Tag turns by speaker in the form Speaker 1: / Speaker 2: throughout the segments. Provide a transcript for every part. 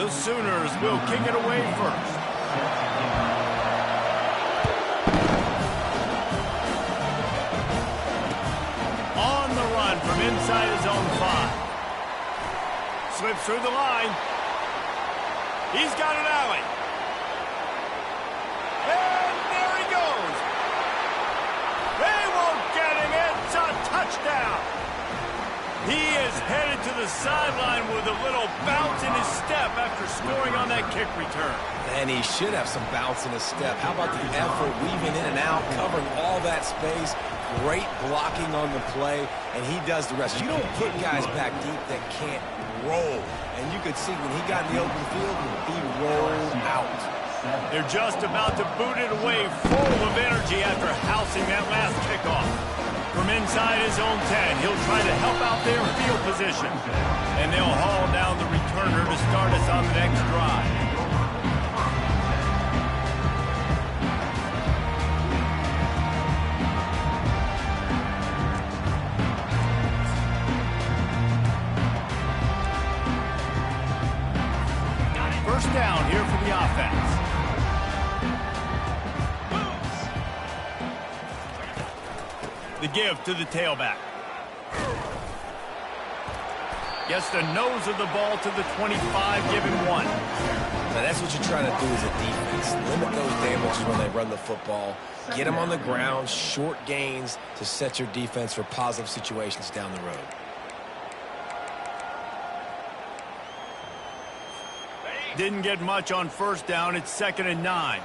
Speaker 1: those Sooners will kick it away first. On the run from inside his own 5. Slips through the line. He's got an alley. And there he goes. They won't get him. It's a touchdown. He is headed to the sideline with a little bounce in his step after scoring on that kick return.
Speaker 2: And he should have some bounce in his step. How about the effort, weaving in and out, covering all that space. Great blocking on the play, and he does the rest. You don't put guys back deep that can't roll. And you could see when he got in the open field, he rolled out.
Speaker 1: They're just about to boot it away, full of energy after housing that last kickoff. From inside his own 10, he'll try to help out their field position. And they'll haul down the returner to start us on the next drive. First down here for the offense. The give to the tailback. Gets the nose of the ball to the 25, give him 1.
Speaker 2: Now that's what you're trying to do as a defense. Limit those damages when they run the football. Get them on the ground, short gains to set your defense for positive situations down the road.
Speaker 1: Didn't get much on first down. It's 2nd and 9.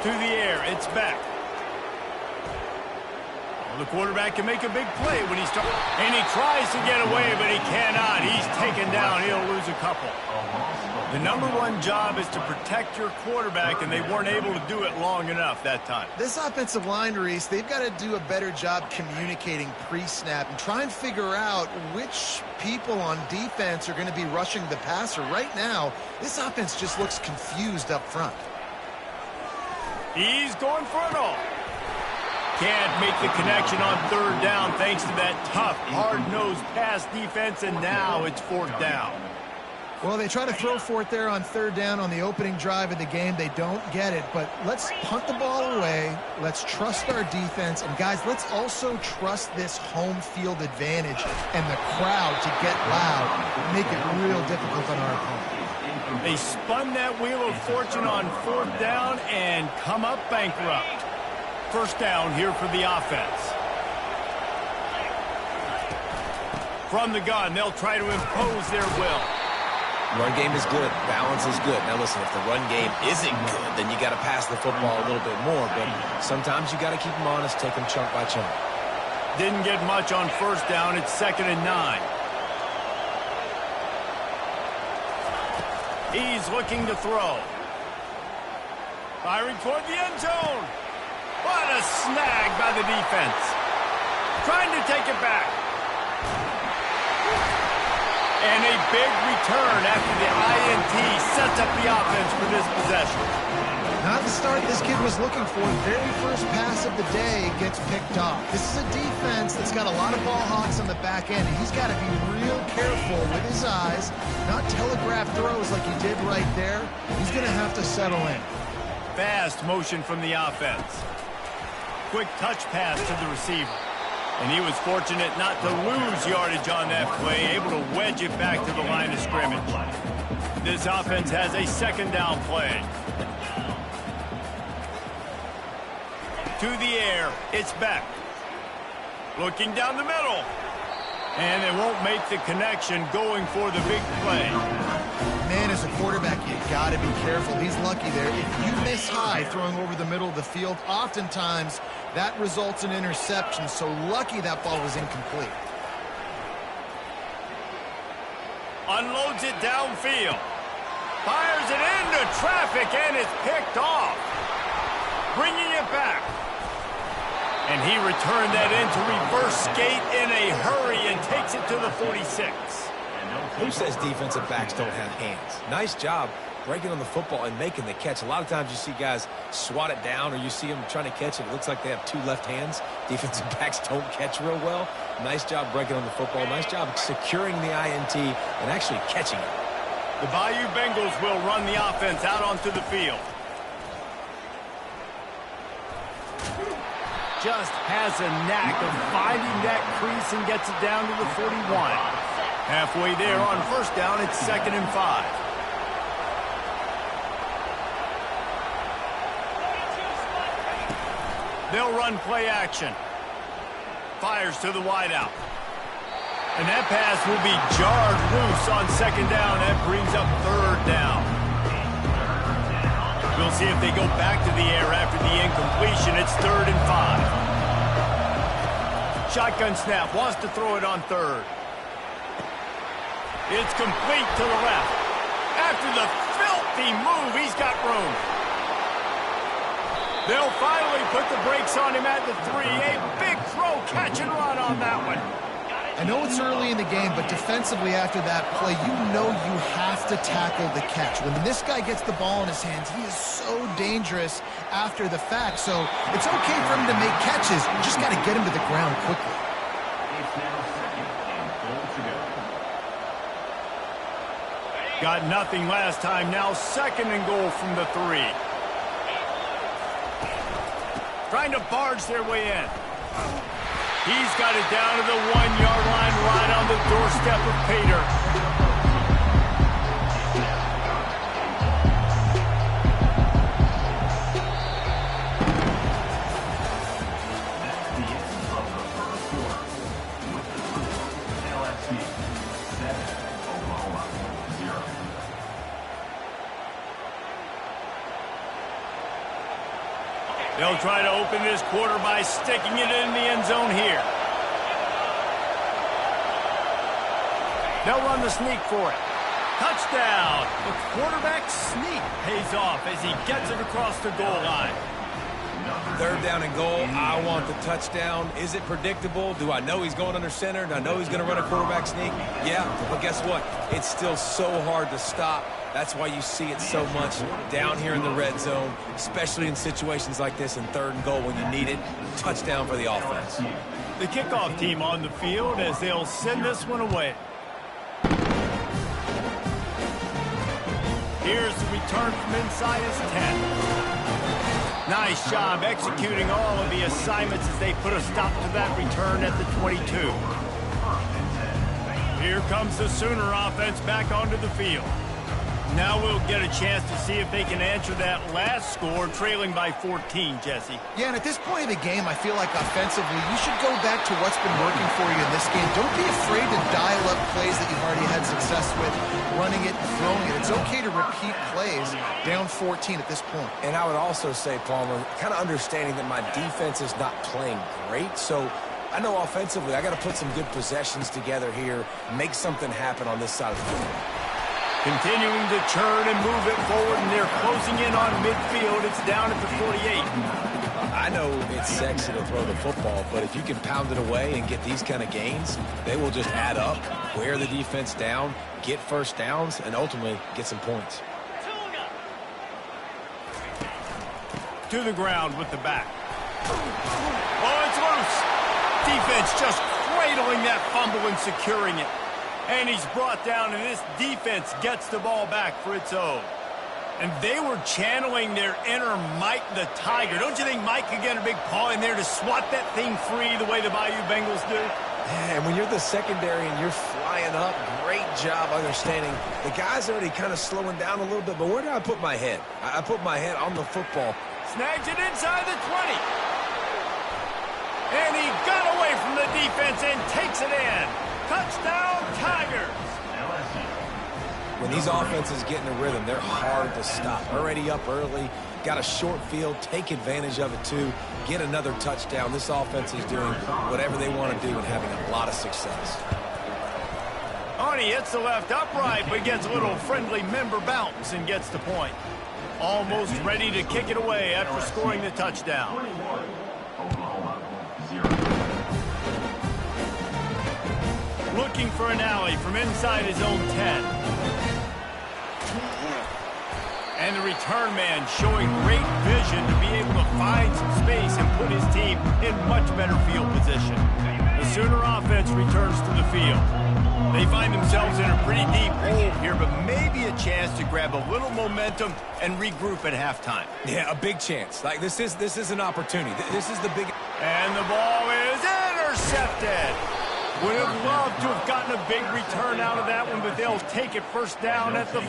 Speaker 1: To the air, it's back. Well, the quarterback can make a big play when he starts. And he tries to get away, but he cannot. He's taken down. He'll lose a couple. The #1 job is to protect your quarterback, and they weren't able to do it long enough that time.
Speaker 3: This offensive line, Reese, they've got to do a better job communicating pre-snap and try and figure out which people on defense are going to be rushing the passer. Right now, this offense just looks confused up front.
Speaker 1: He's going for it all. Can't make the connection on 3rd down thanks to that tough, hard-nosed pass defense, and now it's 4th down.
Speaker 3: Well, they try to throw for it there on 3rd down on the opening drive of the game. They don't get it, but let's punt the ball away. Let's trust our defense. And, guys, let's also trust this home field advantage and the crowd to get loud and make it real difficult on our opponent.
Speaker 1: They spun that wheel of fortune on 4th down and come up bankrupt. First down here for the offense. From the gun, they'll try to impose their will.
Speaker 2: Run game is good. Balance is good. Now, listen, if the run game isn't good, then you got to pass the football a little bit more. But sometimes you got to keep them honest, take them chunk by chunk.
Speaker 1: Didn't get much on first down. It's 2nd and 9. He's looking to throw. Firing toward the end zone. What a snag by the defense. Trying to take it back. And a big return after the INT sets up the offense for this possession.
Speaker 3: Not the start this kid was looking for. Very first pass of the day gets picked off. This is a defense that's got a lot of ball hawks on the back end. He's got to be real careful with his eyes, not telegraph throws like he did right there. He's going to have to settle in.
Speaker 1: Fast motion from the offense. Quick touch pass to the receiver. And he was fortunate not to lose yardage on that play, able to wedge it back to the line of scrimmage. This offense has a 2nd down play. To the air, it's back. Looking down the middle. And they won't make the connection going for the big play.
Speaker 3: Man, as a quarterback, you got to be careful. He's lucky there. If you miss high throwing over the middle of the field, oftentimes that results in interception. So lucky that ball was incomplete.
Speaker 1: Unloads it downfield. Fires it into traffic, and it's picked off. Bringing it back. And he returned that into reverse skate in a hurry and takes it to the 46.
Speaker 2: Who says defensive backs don't have hands? Nice job breaking on the football and making the catch. A lot of times you see guys swat it down or you see them trying to catch it. It looks like they have two left hands. Defensive backs don't catch real well. Nice job breaking on the football. Nice job securing the INT and actually catching it.
Speaker 1: The Bayou Bengals will run the offense out onto the field. Just has a knack of finding that crease and gets it down to the 41. Halfway there on first down, it's 2nd and 5. They'll run play action. Fires to the wideout. And that pass will be jarred loose on 2nd down. That brings up 3rd down. We'll see if they go back to the air after the incompletion. It's 3rd and 5. Shotgun snap. Wants to throw it on 3rd. It's complete to the left. After the filthy move, he's got room. They'll finally put the brakes on him at the 3. A big throw, catch and run on that one.
Speaker 3: I know it's early in the game, but defensively after that play, you know you have to tackle the catch. When this guy gets the ball in his hands, he is so dangerous after the fact. So it's okay for him to make catches. You just got to get him to the ground quickly.
Speaker 1: Got nothing last time. Now 2nd and goal from the 3. Trying to barge their way in. He's got it down to the 1-yard line, right on the doorstep of Pater. They'll try to open this quarter by sticking it in the end zone here. They'll run the sneak for it. Touchdown! The quarterback sneak pays off as he gets it across the goal line.
Speaker 2: 3rd down and goal. I want the touchdown. Is it predictable? Do I know he's going under center? Do I know he's going to run a quarterback sneak? Yeah, but guess what? It's still so hard to stop. That's why you see it so much down here in the red zone, especially in situations like this in 3rd and goal when you need it. Touchdown for the offense.
Speaker 1: The kickoff team on the field as they'll send this one away. Here's the return from inside his 10. Nice job executing all of the assignments as they put a stop to that return at the 22. Here comes the Sooner offense back onto the field. Now we'll get a chance to see if they can answer that last score, trailing by 14, Jesse.
Speaker 3: Yeah, and at this point in the game, I feel like offensively, you should go back to what's been working for you in this game. Don't be afraid to dial up plays that you've already had success with, running it and throwing it. It's okay to repeat plays down 14 at this point.
Speaker 2: And I would also say, Palmer, kind of understanding that my defense is not playing great, so I know offensively I got to put some good possessions together here, make something happen on this side of the field.
Speaker 1: Continuing to churn and move it forward, and they're closing in on midfield. It's down at the 48.
Speaker 2: I know it's sexy to throw the football, but if you can pound it away and get these kind of gains, they will just add up, wear the defense down, get first downs, and ultimately get some points.
Speaker 1: To the ground with the back. Oh, it's loose. Defense just cradling that fumble and securing it. And he's brought down, and this defense gets the ball back for its own. And they were channeling their inner Mike the Tiger. Don't you think Mike could get a big paw in there to swat that thing free the way the Bayou Bengals do?
Speaker 2: Yeah, and when you're the secondary and you're flying up, great job understanding. The guy's already kind of slowing down a little bit, but where do I put my head? I put my head on the football.
Speaker 1: Snags it inside the 20. And he got away from the defense and takes it in. Touchdown, Tigers!
Speaker 2: When these offenses get in a rhythm, they're hard to stop. Already up early, got a short field, take advantage of it too, get another touchdown. This offense is doing whatever they want to do and having a lot of success.
Speaker 1: Arnie hits the left upright, but gets a little friendly member bounce and gets the point. Almost ready to kick it away after scoring the touchdown. Looking for an alley from inside his own 10. And the return man showing great vision to be able to find some space and put his team in much better field position. The Sooner offense returns to the field. They find themselves in a pretty deep hole here, but maybe a chance to grab a little momentum and regroup at halftime.
Speaker 2: Yeah, a big chance. Like, this is an opportunity. This is the big...
Speaker 1: And the ball is intercepted. Would have loved to have gotten a big return out of that one, but they'll take it first down at the...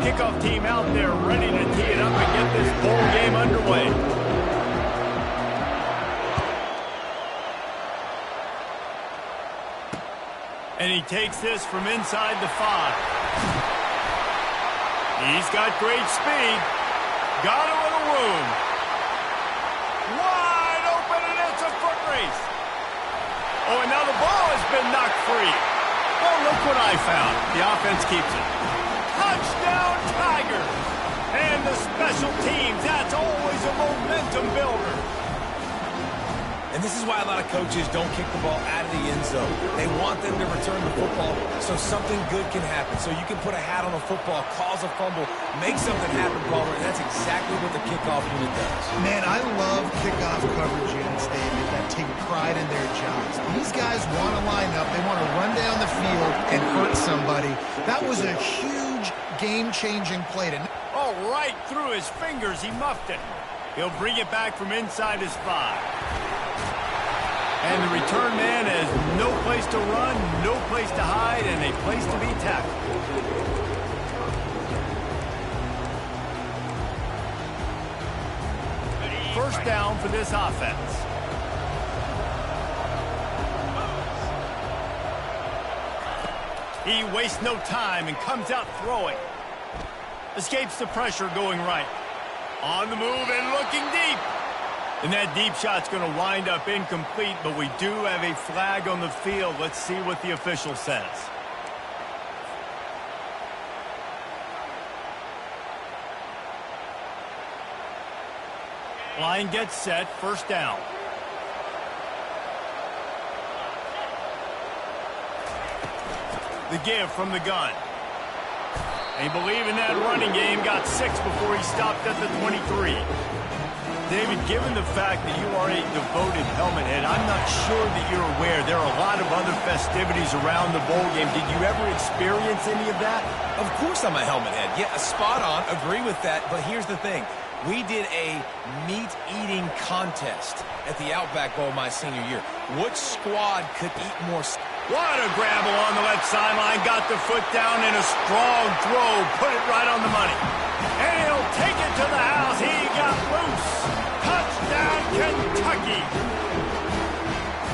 Speaker 1: Kickoff team out there ready to tee it up and get this bowl game underway. And he takes this from inside the 5. He's got great speed. Got a little room. Wide open, and it's a foot race. Oh, and now the ball has been knocked free. Oh, look what I found. The offense keeps it. Touchdown, Tigers! And the special teams, that's always a momentum builder.
Speaker 2: And this is why a lot of coaches don't kick the ball out of the end zone. They want them to return the football so something good can happen. So you can put a hat on a football, cause a fumble, make something happen, Palmer, and that's exactly what the kickoff unit does.
Speaker 3: Man, I love kickoff coverage units, David, that take pride in their jobs. These guys want to line up. They want to run down the field and hurt somebody. That was a huge game-changing play.
Speaker 1: Oh, right through his fingers, he muffed it. He'll bring it back from inside his 5. And the return man has no place to run, no place to hide, and a place to be tackled. First down for this offense. He wastes no time and comes out throwing. Escapes the pressure going right. On the move and looking deep. And that deep shot's going to wind up incomplete, but we do have a flag on the field. Let's see what the official says. Line gets set, first down. The give from the gun. They believe in that running game, got 6 before he stopped at the 23. David, given the fact that you are a devoted helmet head, I'm not sure that you're aware there are a lot of other festivities around the bowl game. Did you ever experience any of that?
Speaker 2: Of course I'm a helmet head. Yeah, spot on. Agree with that. But here's the thing. We did a meat-eating contest at the Outback Bowl my senior year. Which squad could eat more?
Speaker 1: What a grabble on the left sideline. Got the foot down in a strong throw. Put it right on the money. And he'll take it to the house. He got loose. Touchdown, Kentucky.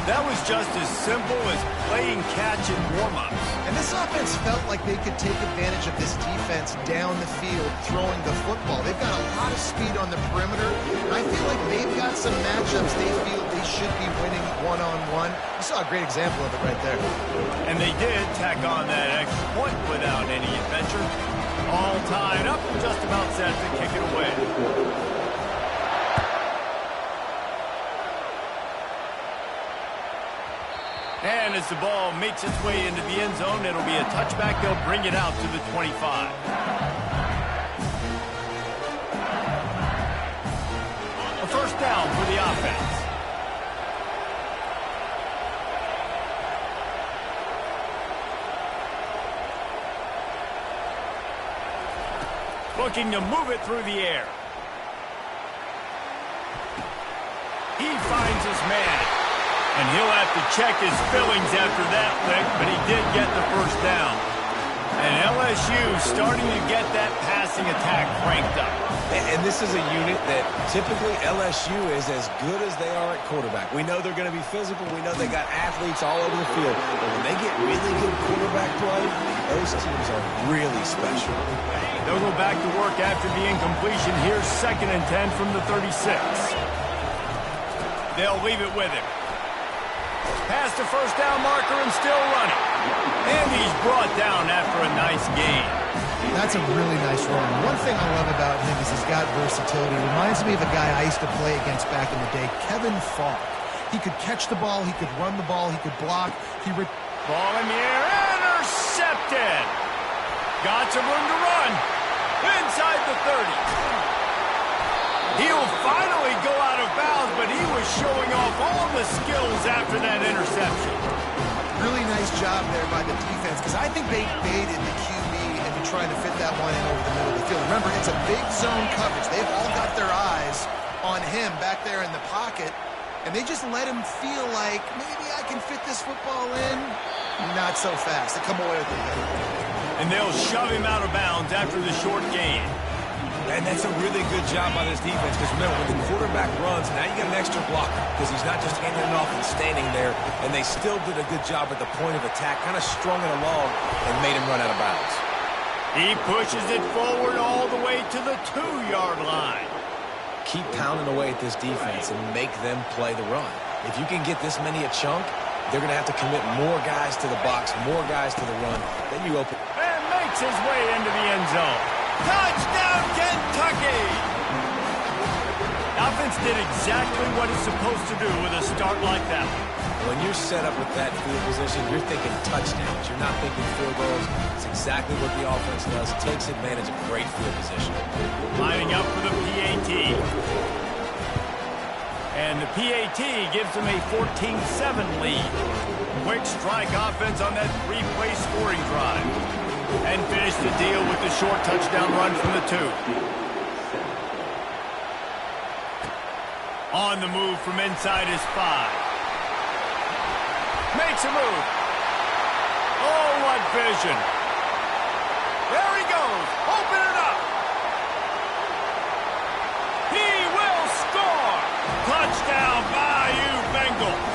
Speaker 1: That was just as simple as playing catch in warm-ups.
Speaker 3: And this offense felt like they could take advantage of this defense down the field throwing the football. They've got a lot of speed on the perimeter. And I feel like they've got some matchups they feel they should be winning one-on-one. You saw a great example of it right there.
Speaker 1: And they did tack on that extra point without any adventure. All tied up, just about set to kick it away. And as the ball makes its way into the end zone, it'll be a touchback. They'll bring it out to the 25. A first down for the offense. Looking to move it through the air. He finds his man. And he'll have to check his fillings after that lick, but he did get the first down. And LSU starting to get that passing attack cranked up.
Speaker 2: And this is a unit that typically LSU is as good as they are at quarterback. We know they're going to be physical. We know they got athletes all over the field. But when they get really good quarterback play, those teams are really special.
Speaker 1: They'll go back to work after the incompletion. Here's 2nd and 10 from the 36. They'll leave it with him. Past the first down marker and still running. And he's brought down after a nice gain.
Speaker 3: That's a really nice run. One thing I love about him is he's got versatility. Reminds me of a guy I used to play against back in the day, Kevin Falk. He could catch the ball, he could run the ball, he could block.
Speaker 1: Ball in the air, intercepted. Got some room to run. Inside the 30. He'll finally go out of bounds, but he was showing off all the skills after that interception.
Speaker 3: Really nice job there by the defense, because I think they baited the QB into trying to fit that one in over the middle of the field. Remember, it's a big zone coverage. They've all got their eyes on him back there in the pocket, and they just let him feel like, maybe I can fit this football in. Not so fast. They come away with it.
Speaker 1: And they'll shove him out of bounds after the short gain.
Speaker 2: And that's a really good job by this defense, because remember, when the quarterback runs, now you get an extra blocker, because he's not just handing it off and standing there, and they still did a good job at the point of attack, kind of strung it along and made him run out of bounds.
Speaker 1: He pushes it forward all the way to the 2-yard line.
Speaker 2: Keep pounding away at this defense and make them play the run. If you can get this many a chunk, they're going to have to commit more guys to the box, more guys to the run. Then you open.
Speaker 1: And makes his way into the end zone. Touchdown, Kentucky! Offense did exactly what it's supposed to do with a start like that.
Speaker 2: When you're set up with that field position, you're thinking touchdowns. You're not thinking field goals. It's exactly what the offense does. It takes advantage of great field position.
Speaker 1: Lining up for the PAT. And the PAT gives them a 14-7 lead. Quick strike offense on that 3-play scoring drive. And finish the deal with the short touchdown run from the 2. On the move from inside his 5. Makes a move. Oh, what vision. There he goes. Open it up. He will score. Touchdown, Bayou Bengals.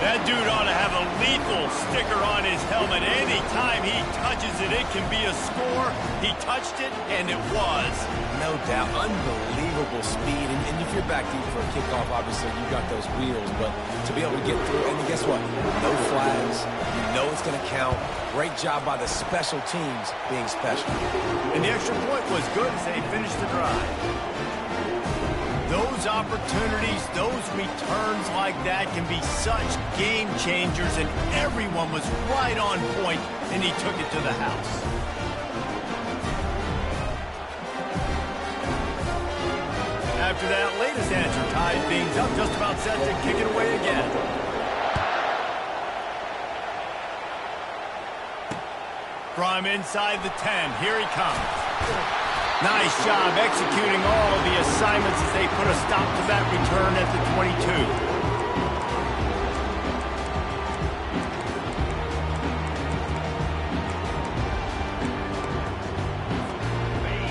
Speaker 1: That dude ought to have a lethal sticker on his helmet. Anytime he touches it, it can be a score. He touched it, and it was.
Speaker 2: No doubt. Unbelievable speed. And if you're back deep for a kickoff, obviously, you've got those wheels. But to be able to get through, and guess what? No flags. You know it's going to count. Great job by the special teams being special.
Speaker 1: And the extra point was good as they finished the drive. Those opportunities, those returns like that can be such game changers, and everyone was right on point, and he took it to the house. After that latest answer tied things up, just about set to kick it away again. From inside the 10, here he comes. Nice job executing all of the assignments as they put a stop to that return at the 22.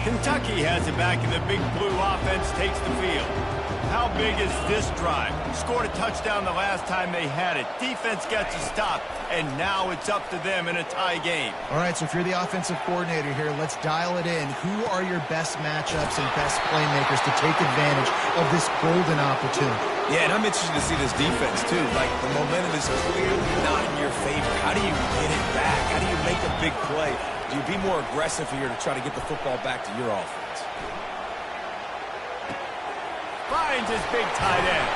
Speaker 1: Kentucky has it back, and the big blue offense takes the field. How big is this drive? Scored a touchdown the last time they had it. Defense gets a stop, and now it's up to them in a tie game.
Speaker 3: All right, so if you're the offensive coordinator here, let's dial it in. Who are your best matchups and best playmakers to take advantage of this golden opportunity?
Speaker 2: Yeah, and I'm interested to see this defense, too. Like, the momentum is clearly not in your favor. How do you get it back? How do you make a big play? Do you be more aggressive here to try to get the football back to your offense?
Speaker 1: Finds his big tight end.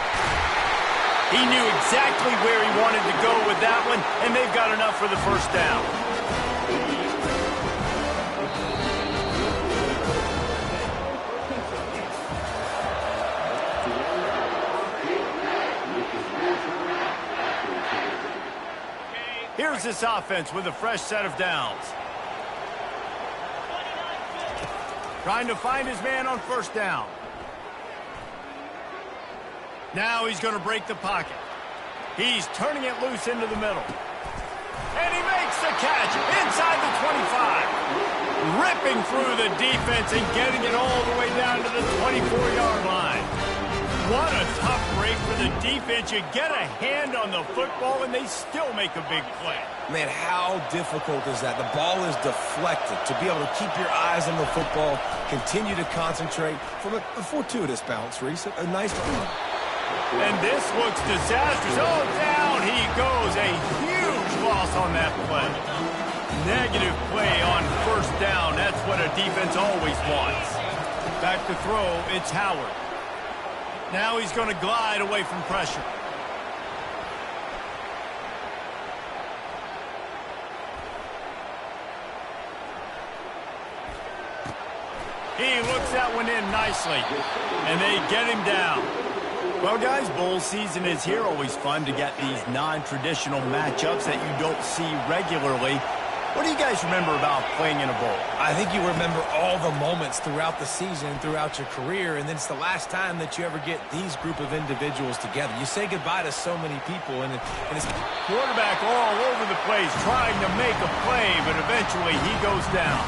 Speaker 1: He knew exactly where he wanted to go with that one, and they've got enough for the first down. Here's this offense with a fresh set of downs. Trying to find his man on first down. Now he's going to break the pocket. He's turning it loose into the middle. And he makes the catch inside the 25. Ripping through the defense and getting it all the way down to the 24-yard line. What a tough break for the defense. You get a hand on the football and they still make a big play.
Speaker 2: Man, how difficult is that? The ball is deflected. To be able to keep your eyes on the football, continue to concentrate from a fortuitous bounce, Reese. A nice play.
Speaker 1: And this looks disastrous. Oh, down he goes. A huge loss on that play. Negative play on first down. That's what a defense always wants. Back to throw, it's Howard. Now he's going to glide away from pressure. He looks that one in nicely, and they get him down. Well, guys, bowl season is here. Always fun to get these non-traditional matchups that you don't see regularly. What do you guys remember about playing in a bowl?
Speaker 2: I think you remember all the moments throughout the season, throughout your career, and then it's the last time that you ever get these group of individuals together. You say goodbye to so many people, and it's
Speaker 1: quarterback all over the place trying to make a play, but eventually he goes down.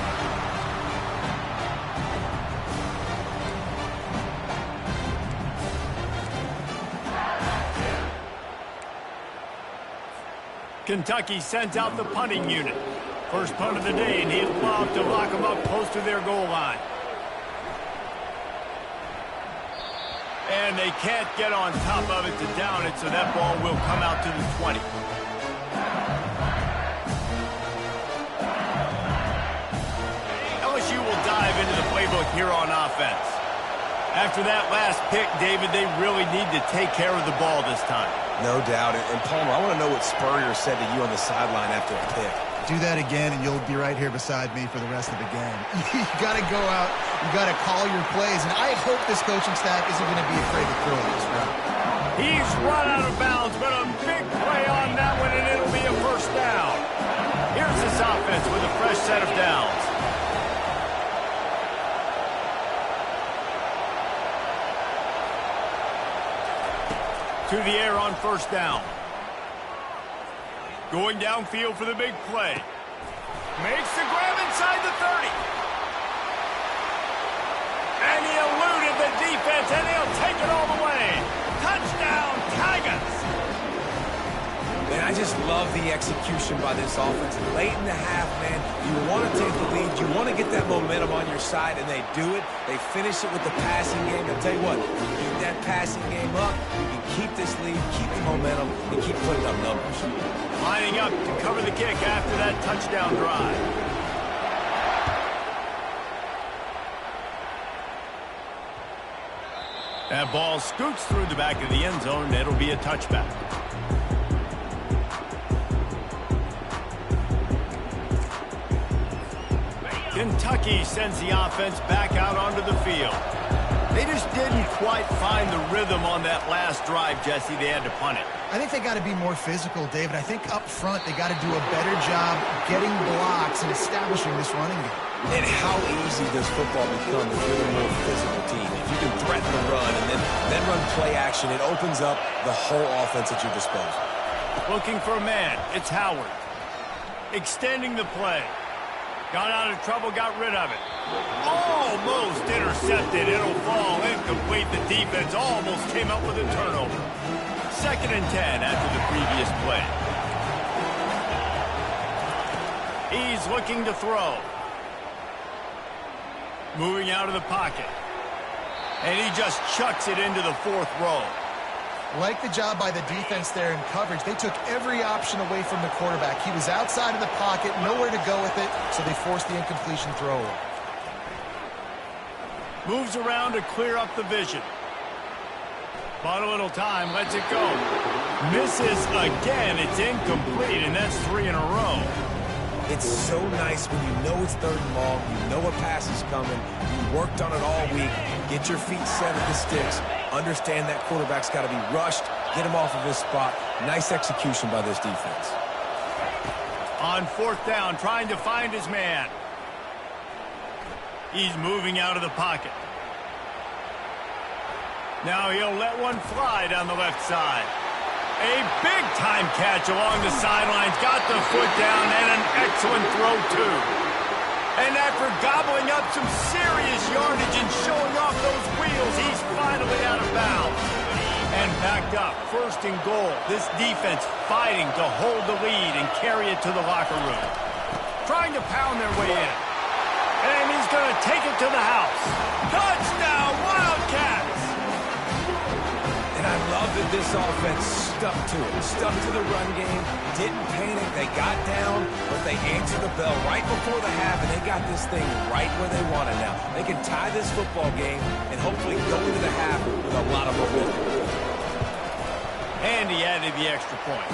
Speaker 1: Kentucky sends out the punting unit. First punt of the day, and he'll lob to lock them up close to their goal line. And they can't get on top of it to down it, so that ball will come out to the 20. LSU will dive into the playbook here on offense. After that last pick, David, they really need to take care of the ball this time.
Speaker 2: No doubt. And Palmer, I want to know what Spurrier said to you on the sideline after a pick.
Speaker 3: Do that again, and you'll be right here beside me for the rest of the game. You got to go out. You got to call your plays, and I hope this coaching staff isn't going to be afraid to throw this route.
Speaker 1: He's run out of bounds, but a big play on that one, and it'll be a first down. Here's this offense with a fresh set of downs. To the air on first down. Going downfield for the big play. Makes the grab inside the 30. And he eluded the defense, and he'll take it all the way. Touchdown, Tigers!
Speaker 2: Man, I just love the execution by this offense. Late in the half, man, you want to take the lead. You want to get that momentum on your side, and they do it. They finish it with the passing game. I'll tell you what, you keep that passing game up, you can keep this lead, keep the momentum, and keep putting up numbers.
Speaker 1: Lining up to cover the kick after that touchdown drive. That ball scoots through the back of the end zone. It'll be a touchback. Kentucky sends the offense back out onto the field. They just didn't quite find the rhythm on that last drive, Jesse. They had to punt it.
Speaker 3: I think they got to be more physical, David. I think up front they got to do a better job getting blocks and establishing this running game.
Speaker 2: And how easy does football become if you're the more physical team? If you can threaten the run and then run play action, it opens up the whole offense at your disposal.
Speaker 1: Looking for a man. It's Howard. Extending the play. Got out of trouble, got rid of it. Almost intercepted. It'll fall incomplete. The defense almost came up with a turnover. 2nd and 10 after the previous play. He's looking to throw. Moving out of the pocket. And he just chucks it into the 4th row.
Speaker 3: Like the job by the defense there in coverage. They took every option away from the quarterback. He was outside of the pocket, nowhere to go with it, so they forced the incompletion throw.
Speaker 1: Moves around to clear up the vision. Bought a little time, lets it go. Misses again, it's incomplete, and that's 3 in a row.
Speaker 2: It's so nice when you know it's 3rd and long, you know a pass is coming, you worked on it all week, get your feet set at the sticks, understand that quarterback's got to be rushed, get him off of his spot. Nice execution by this defense.
Speaker 1: On 4th down, trying to find his man. He's moving out of the pocket. Now he'll let one fly down the left side. A big-time catch along the sidelines. Got the foot down and an excellent throw, too. And after gobbling up some serious yardage and showing off those wheels, he's finally out of bounds. And backed up, 1st and goal. This defense fighting to hold the lead and carry it to the locker room. Trying to pound their way in. And he's going to take it to the house. Touchdown, Wildcats!
Speaker 2: And I love that this offense stuck to it, stuck to the run game, didn't panic, they got down, but they answered the bell right before the half, and they got this thing right where they want it now. They can tie this football game and hopefully go into the half with a lot of momentum.
Speaker 1: And he added the extra point.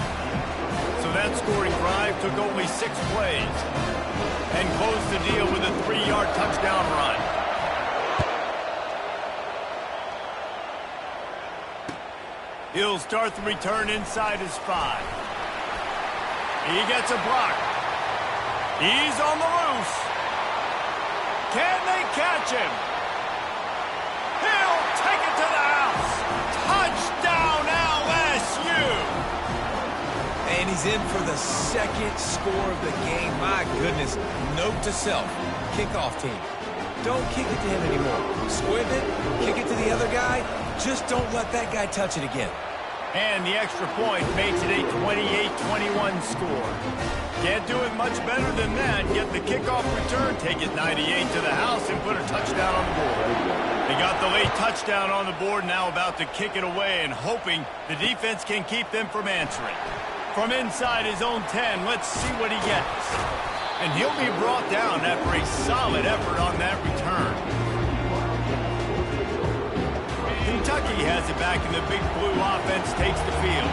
Speaker 1: So that scoring drive took only 6 plays and closed the deal with a 3-yard touchdown run. He'll start the return inside his 5. He gets a block. He's on the loose. Can they catch him? He'll take it to the house. Touchdown, LSU.
Speaker 2: And he's in for the 2nd score of the game. My goodness. Note to self. Kickoff team. Don't kick it to him anymore. Squib it, kick it to the other guy. Just don't let that guy touch it again.
Speaker 1: And the extra point makes it a 28-21 score. Can't do it much better than that. Get the kickoff return, take it 98 to the house, and put a touchdown on the board. They got the late touchdown on the board, now about to kick it away and hoping the defense can keep them from answering. From inside his own 10, let's see what he gets. And he'll be brought down after a solid effort on that return. Kentucky has it back, and the Big Blue offense takes the field.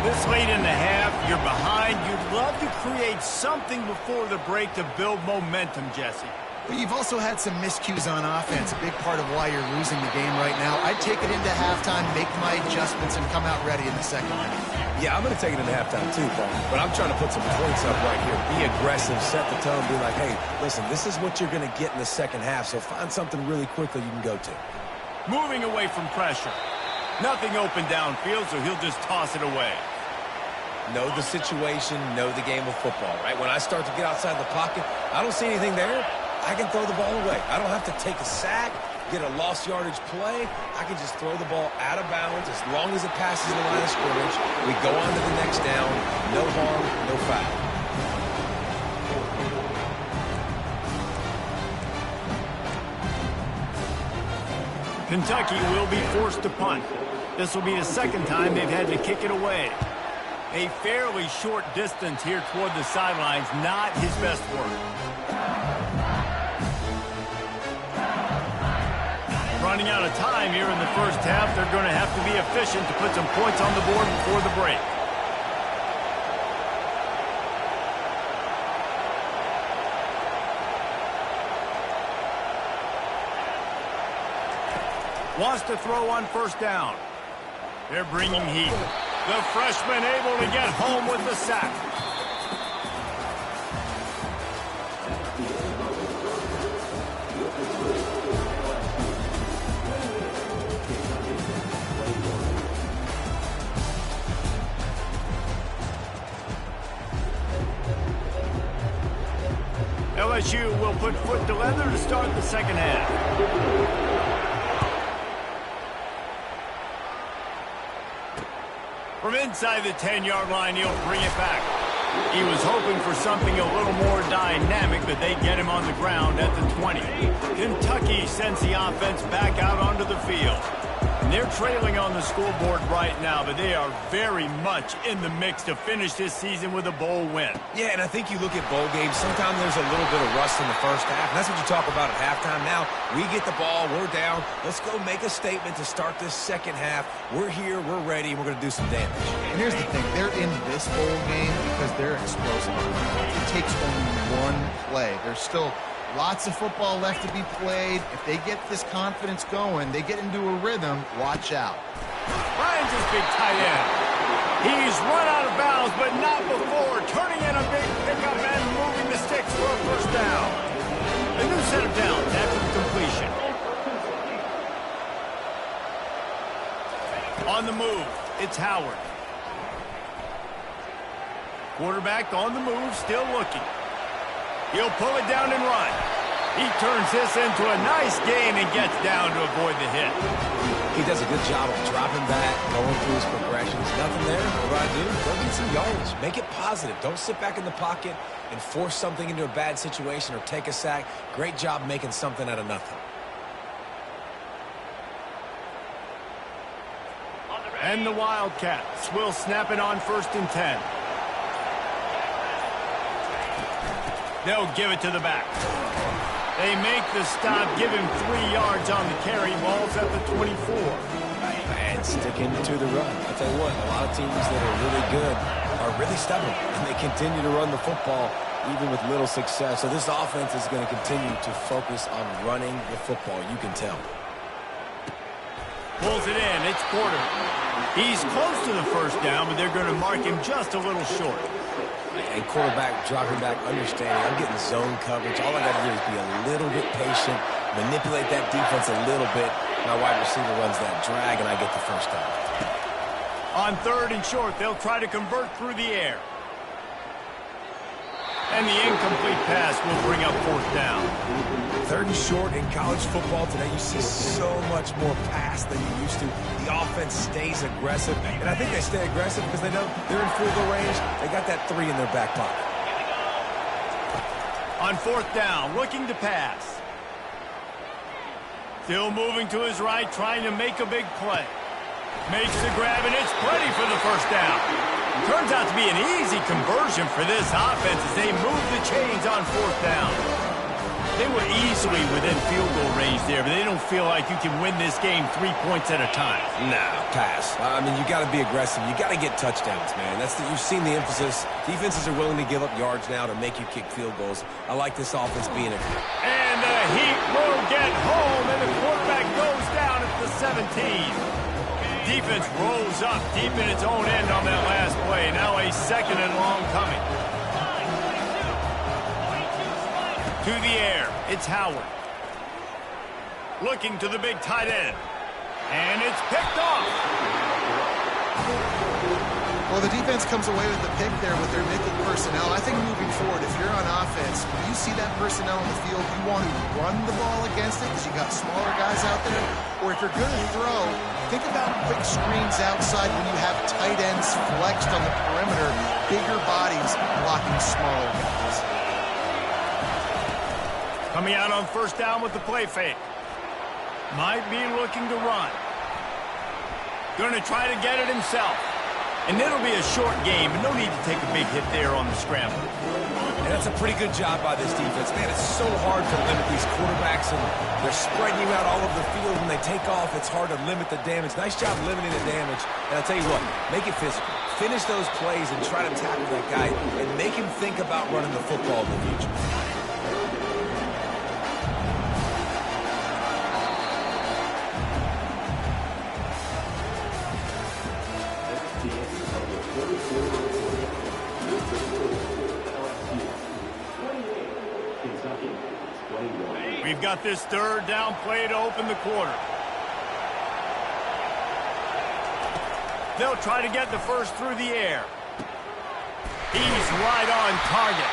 Speaker 1: This late in the half, you're behind. You'd love to create something before the break to build momentum, Jesse.
Speaker 3: But you've also had some miscues on offense, a big part of why you're losing the game right now. I'd take it into halftime, make my adjustments, and come out ready in the 2nd half.
Speaker 2: Yeah, I'm going to take it into halftime too, Paul. But I'm trying to put some points up right here. Be aggressive, set the tone, be like, hey, listen, this is what you're going to get in the 2nd half, so find something really quickly you can go to.
Speaker 1: Moving away from pressure. Nothing open downfield, so he'll just toss it away.
Speaker 2: Know the situation, know the game of football, right? When I start to get outside the pocket, I don't see anything there. I can throw the ball away. I don't have to take a sack, get a lost yardage play. I can just throw the ball out of bounds as long as it passes the line of scrimmage. We go on to the next down. No harm, no foul.
Speaker 1: Kentucky will be forced to punt. This will be the 2nd time they've had to kick it away. A fairly short distance here toward the sidelines, not his best work. Running out of time here in the 1st half, they're going to have to be efficient to put some points on the board before the break. Wants to throw on first down. They're bringing heat. The freshman able to get home with the sack. LSU will put foot to leather to start the second half. From inside the 10-yard line, he'll bring it back. He was hoping for something a little more dynamic, but they get him on the ground at the 20. Kentucky sends the offense back out onto the field. And they're trailing on the scoreboard right now, but they are very much in the mix to finish this season with a bowl win.
Speaker 2: Yeah, and I think you look at bowl games, sometimes there's a little bit of rust in the first half, and that's what you talk about at halftime. Now, we get the ball, we're down. Let's go make a statement to start this second half. We're here, we're ready, and we're going to do some damage.
Speaker 3: And here's the thing. They're in this bowl game because they're explosive. It takes only one play. There's still lots of football left to be played. If they get this confidence going, they get into a rhythm, watch out.
Speaker 1: Finds his big tight end. He's run out of bounds, but not before. Turning in a big pickup and moving the sticks for a first down. A new set of downs after the completion. On the move, it's Howard. Quarterback on the move, still looking. He'll pull it down and run. He turns this into a nice gain and gets down to avoid the hit.
Speaker 2: He does a good job of dropping back, going through his progressions. Nothing there. What do? Go get some yards. Make it positive. Don't sit back in the pocket and force something into a bad situation or take a sack. Great job making something out of nothing.
Speaker 1: And the Wildcats will snap it on 1st and 10. They'll give it to the back. They make the stop, give him 3 yards on the carry. Ball's at the 24.
Speaker 2: And sticking to the run. I'll tell you what, a lot of teams that are really good are really stubborn, and they continue to run the football even with little success. So this offense is going to continue to focus on running the football. You can tell.
Speaker 1: Pulls it in. It's Porter. He's close to the first down, but they're going to mark him just a little short.
Speaker 2: And quarterback dropping back, understanding I'm getting zone coverage. All I got to do is be a little bit patient, manipulate that defense a little bit. My wide receiver runs that drag, and I get the first down.
Speaker 1: On 3rd and short, they'll try to convert through the air. And the incomplete pass will bring up 4th down.
Speaker 2: 3rd and short in college football today, you see so much more pass than you used to. The offense stays aggressive, and I think they stay aggressive because they know they're in field goal range. They got that 3 in their back pocket.
Speaker 1: On 4th down, looking to pass. Still moving to his right, trying to make a big play. Makes the grab, and it's plenty for the first down. Turns out to be an easy conversion for this offense as they move the chains on 4th down. They were easily within field goal range there, but they don't feel like you can win this game 3 points at a time.
Speaker 2: No, pass. I mean, you got to be aggressive. You got to get touchdowns, man. You've seen the emphasis. Defenses are willing to give up yards now to make you kick field goals. I like this offense being a...
Speaker 1: And the Heat will get home, and the quarterback goes down at the 17. Defense rolls up deep in its own end on that last play. Now a 2nd and long coming. To the air, it's Howard. Looking to the big tight end. And it's picked off.
Speaker 3: Well, the defense comes away with the pick there with their nickel personnel. I think moving forward, if you're on offense, when you see that personnel on the field, you want to run the ball against it because you got smaller guys out there. Or if you're going to throw, think about quick screens outside when you have tight ends flexed on the perimeter, bigger bodies blocking smaller guys.
Speaker 1: Coming out on 1st down with the play fake. Might be looking to run. Going to try to get it himself. And it'll be a short game, but no need to take a big hit there on the scramble.
Speaker 2: And that's a pretty good job by this defense. Man, it's so hard to limit these quarterbacks, and they're spreading you out all over the field. When they take off, it's hard to limit the damage. Nice job limiting the damage. And I'll tell you what, make it physical. Finish those plays and try to tackle that guy and make him think about running the football in the future.
Speaker 1: They've got this third down play to open the quarter. They'll try to get the first through the air. He's right on target.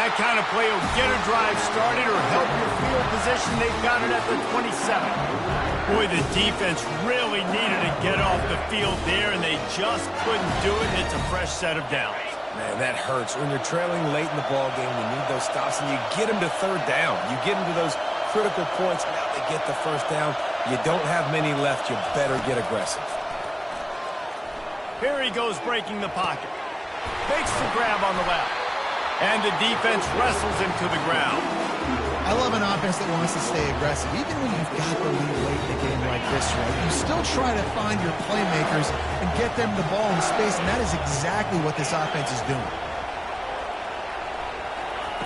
Speaker 1: That kind of play will get a drive started or help your field position. They've got it at the 27. Boy, the defense really needed to get off the field there, and they just couldn't do it, and it's a fresh set of downs.
Speaker 2: Man, that hurts. When you're trailing late in the ball game, you need those stops, and you get them to third down. You get them to those critical points. Now they get the first down. You don't have many left. You better get aggressive.
Speaker 1: Here he goes breaking the pocket. Makes the grab on the left. And the defense wrestles him to the ground.
Speaker 3: I love an offense that wants to stay aggressive. Even when you've got the lead late in a game like this, right, you still try to find your playmakers and get them the ball in space, and that is exactly what this offense is doing.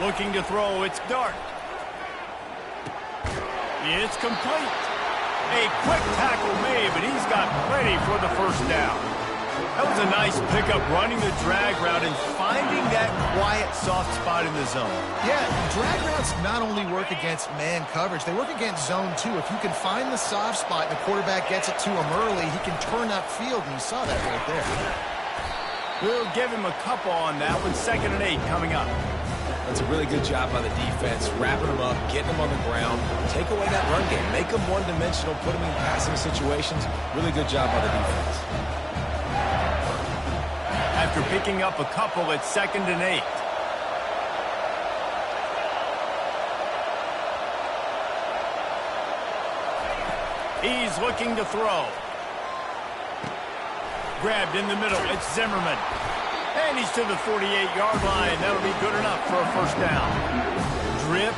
Speaker 1: Looking to throw, it's Dart. It's complete. A quick tackle made, but he's got plenty for the first down. That was a nice pickup, running the drag route and finding that quiet, soft spot in the zone.
Speaker 3: Yeah, drag routes not only work against man coverage, they work against zone too. If you can find the soft spot and the quarterback gets it to him early, he can turn upfield, and you saw that right there.
Speaker 1: We'll give him a couple on that one. 2nd and 8 coming up.
Speaker 2: That's a really good job by the defense, wrapping them up, getting them on the ground, take away that run game, make them one-dimensional, put them in passing situations. Really good job by the defense.
Speaker 1: After picking up a couple, it's 2nd and 8. He's looking to throw. Grabbed in the middle. It's Zimmerman. And he's to the 48-yard line. That'll be good enough for a first down. Drip,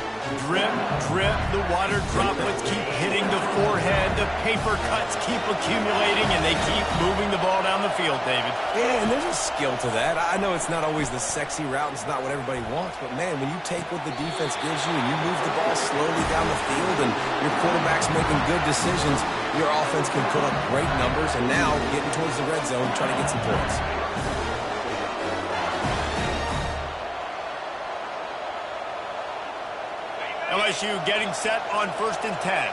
Speaker 1: drip, drip. The water droplets keep hitting the forehead. The paper cuts keep accumulating, and they keep moving the ball down the field, David.
Speaker 2: Yeah, and there's a skill to that. I know it's not always the sexy route. It's not what everybody wants. But, man, when you take what the defense gives you and you move the ball slowly down the field and your quarterback's making good decisions, your offense can put up great numbers. And now getting towards the red zone, trying to get some points.
Speaker 1: LSU getting set on 1st and 10.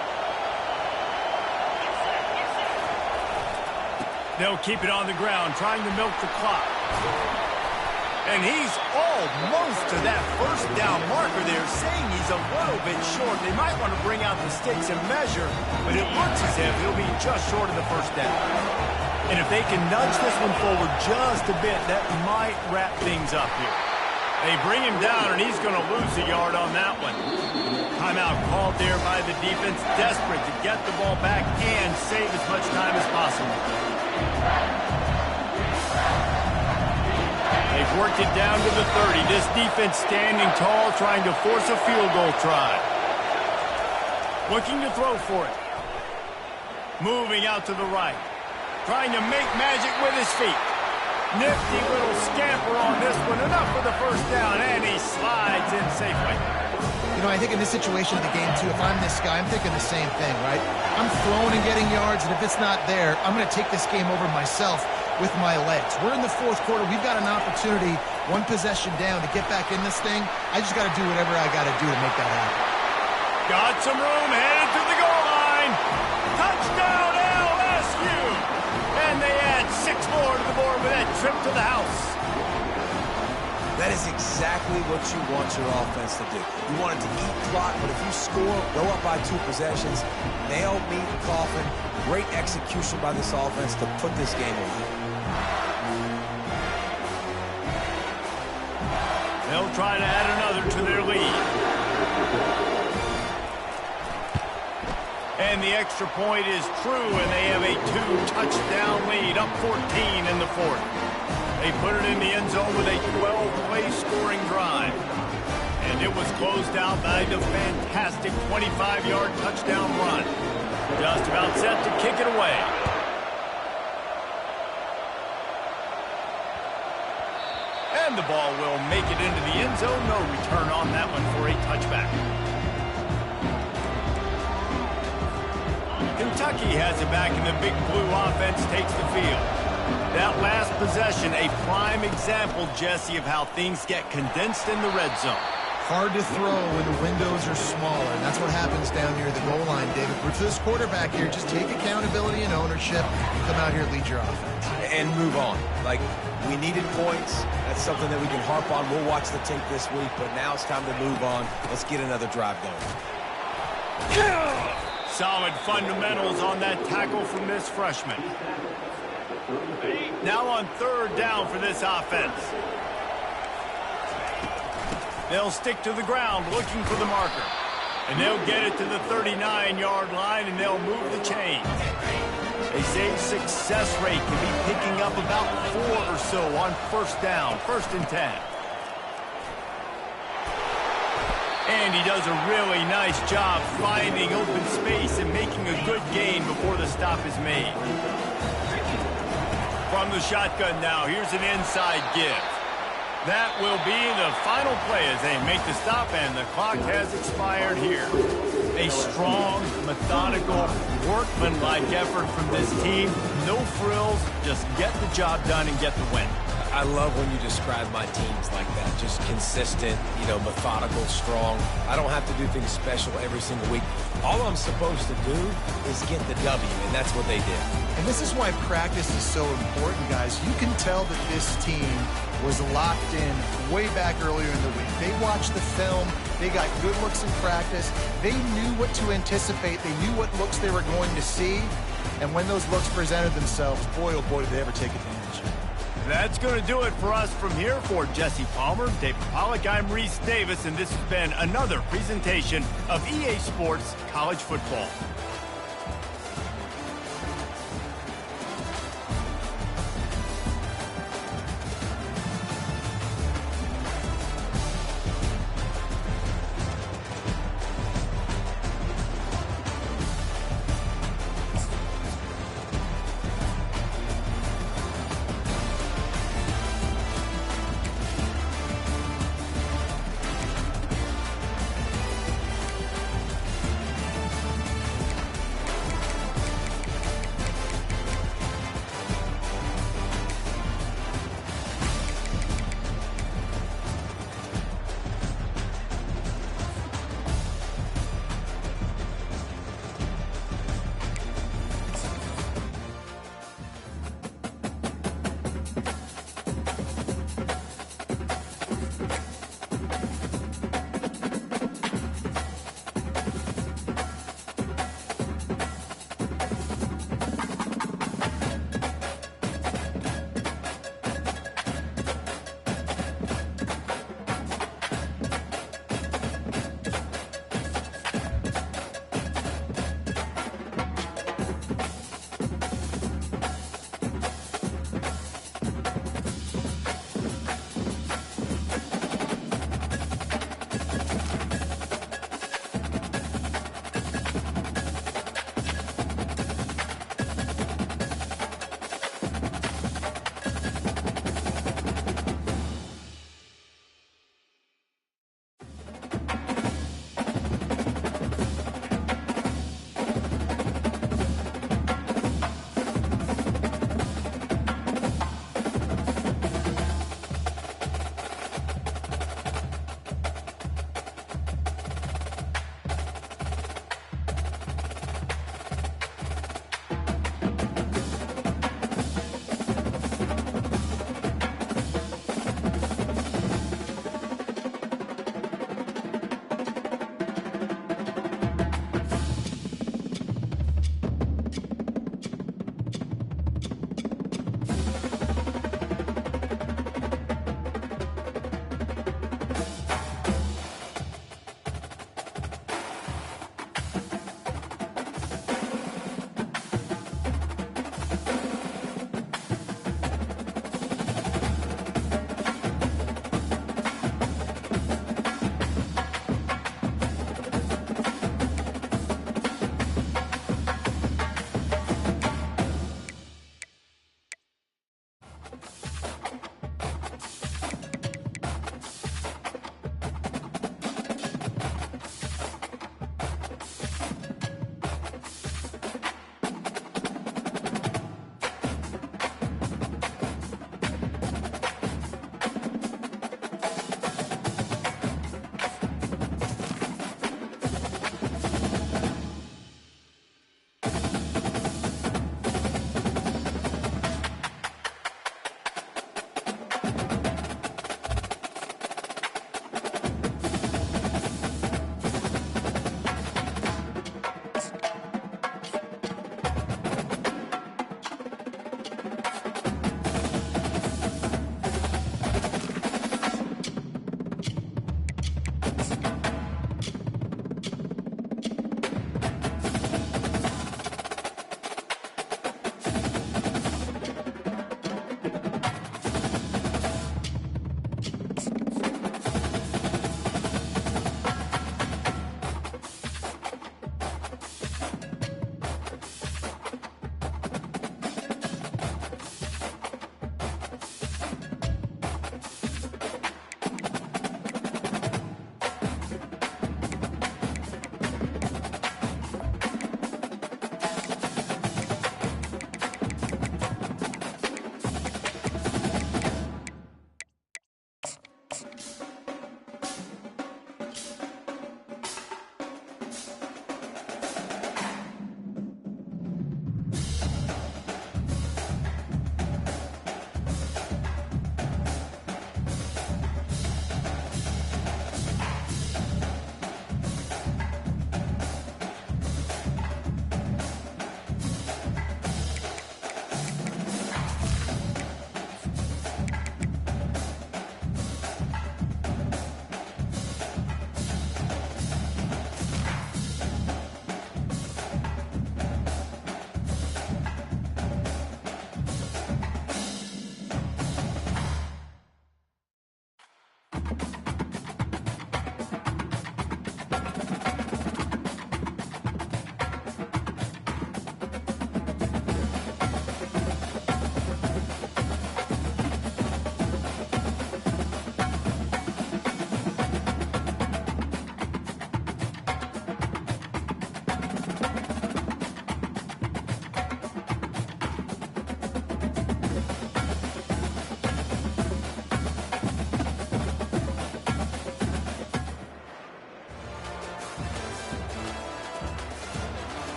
Speaker 1: They'll keep it on the ground, trying to milk the clock. And he's almost to that first down marker there, saying he's a little bit short. They might want to bring out the sticks and measure, but it looks as if he'll be just short of the first down. And if they can nudge this one forward just a bit, that might wrap things up here. They bring him down, and he's going to lose a yard on that one. Timeout called there by the defense, desperate to get the ball back and save as much time as possible. They've worked it down to the 30. This defense standing tall, trying to force a field goal try. Looking to throw for it. Moving out to the right. Trying to make magic with his feet. Nifty little scamper on this one. Enough for the first down, and he slides in safely.
Speaker 3: You know, I think in this situation of the game, too, if I'm this guy, I'm thinking the same thing, right? I'm throwing and getting yards, and if it's not there, I'm going to take this game over myself with my legs. We're in the 4th quarter. We've got an opportunity, one possession down, to get back in this thing. I just got to do whatever I got to do to make that happen.
Speaker 1: Got some room, headed to the goal line. Touchdown, LSU! And they add 6 more to the board with that trip to the house.
Speaker 2: That is exactly what you want your offense to do. You want it to eat clock, but if you score, go up by 2 possessions, nail, meet, coffin. Great execution by this offense to put this game away.
Speaker 1: They'll try to add another to their lead. And the extra point is true, and they have a 2-touchdown lead, up 14 in the 4th. They put it in the end zone with a 12-play scoring drive. And it was closed out by the fantastic 25-yard touchdown run. Just about set to kick it away. And the ball will make it into the end zone. No return on that one for a touchback. Kentucky has it back, and the Big Blue offense takes the field. That last possession, a prime example, Jesse, of how things get condensed in the red zone.
Speaker 3: Hard to throw when the windows are smaller, and that's what happens down near the goal line, David. But for this quarterback here, just take accountability and ownership and come out here and lead your offense.
Speaker 2: And move on. Like, we needed points. That's something that we can harp on. We'll watch the tape this week, but now it's time to move on. Let's get another drive going.
Speaker 1: Solid fundamentals on that tackle from this freshman. Now on third down for this offense. They'll stick to the ground looking for the marker. And they'll get it to the 39-yard line, and they'll move the chains. They say success rate can be picking up about 4 or so on first down, 1st and 10. And he does a really nice job finding open space and making a good gain before the stop is made. From the shotgun now, here's an inside give. That will be the final play as they make the stop, and the clock has expired here. A strong, methodical, workmanlike effort from this team. No frills, just get the job done and get the win.
Speaker 2: I love when you describe my teams like that. Just consistent, methodical, strong. I don't have to do things special every single week. All I'm supposed to do is get the W, and that's what they did.
Speaker 3: And this is why practice is so important, guys. You can tell that this team was locked in way back earlier in the week. They watched the film. They got good looks in practice. They knew what to anticipate. They knew what looks they were going to see. And when those looks presented themselves, boy, oh boy, did they ever take advantage.
Speaker 1: That's going to do it for us from here. For Jesse Palmer, David Pollack, I'm Reese Davis, and this has been another presentation of EA Sports College Football.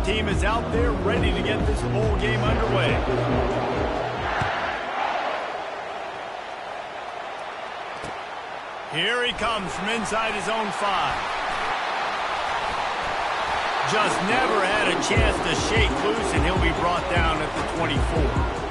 Speaker 1: team is out there ready to get this bowl game underway. Here he comes from inside his own 5. Just never had a chance to shake loose, and he'll be brought down at the 24.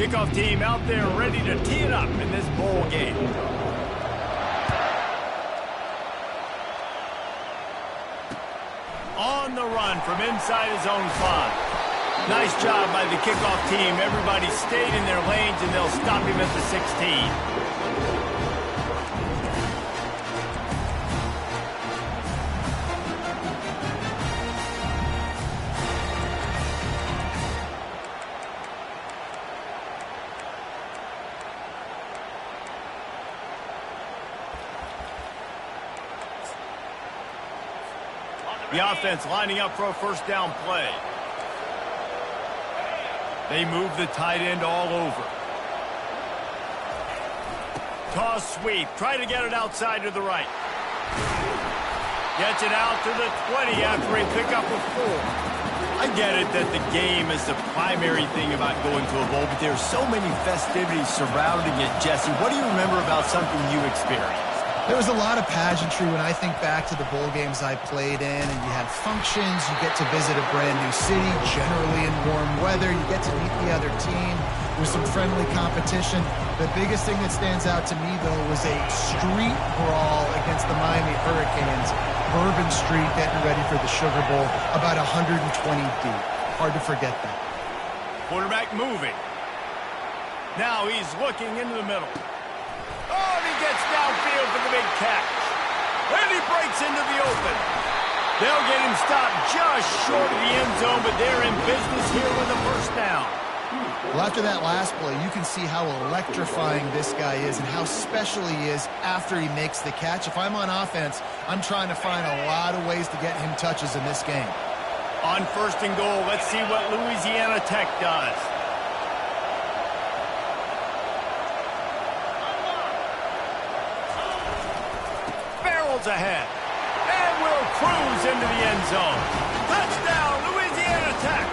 Speaker 1: Kickoff team out there ready to tee it up in this bowl game. On the run from inside his own 5. Nice job by the kickoff team. Everybody stayed in their lanes, and they'll stop him at the 16. The offense lining up for a first down play. They move the tight end all over. Toss sweep. Try to get it outside to the right. Gets it out to the 20 after a pickup of 4. I get it that the game is the primary thing about going to a bowl, but there's so many festivities surrounding it. Jesse, what do you remember about something you experienced?
Speaker 3: There was a lot of pageantry when I think back to the bowl games I played in, and you had functions, you get to visit a brand new city, generally in warm weather, you get to meet the other team with some friendly competition. The biggest thing that stands out to me, though, was a street brawl against the Miami Hurricanes. Bourbon Street getting ready for the Sugar Bowl, about 120 deep. Hard to forget that.
Speaker 1: Quarterback moving. Now he's looking into the middle. Oh, and he gets downfield for the big catch. And he breaks into the open. They'll get him stopped just short of the end zone, but they're in business here with a first down.
Speaker 3: Well, after that last play, you can see how electrifying this guy is and how special he is after he makes the catch. If I'm on offense, I'm trying to find a lot of ways to get him touches in this game.
Speaker 1: On first and goal, let's see what Louisiana Tech does. Ahead and will cruise into the end zone. Touchdown, Louisiana Tech.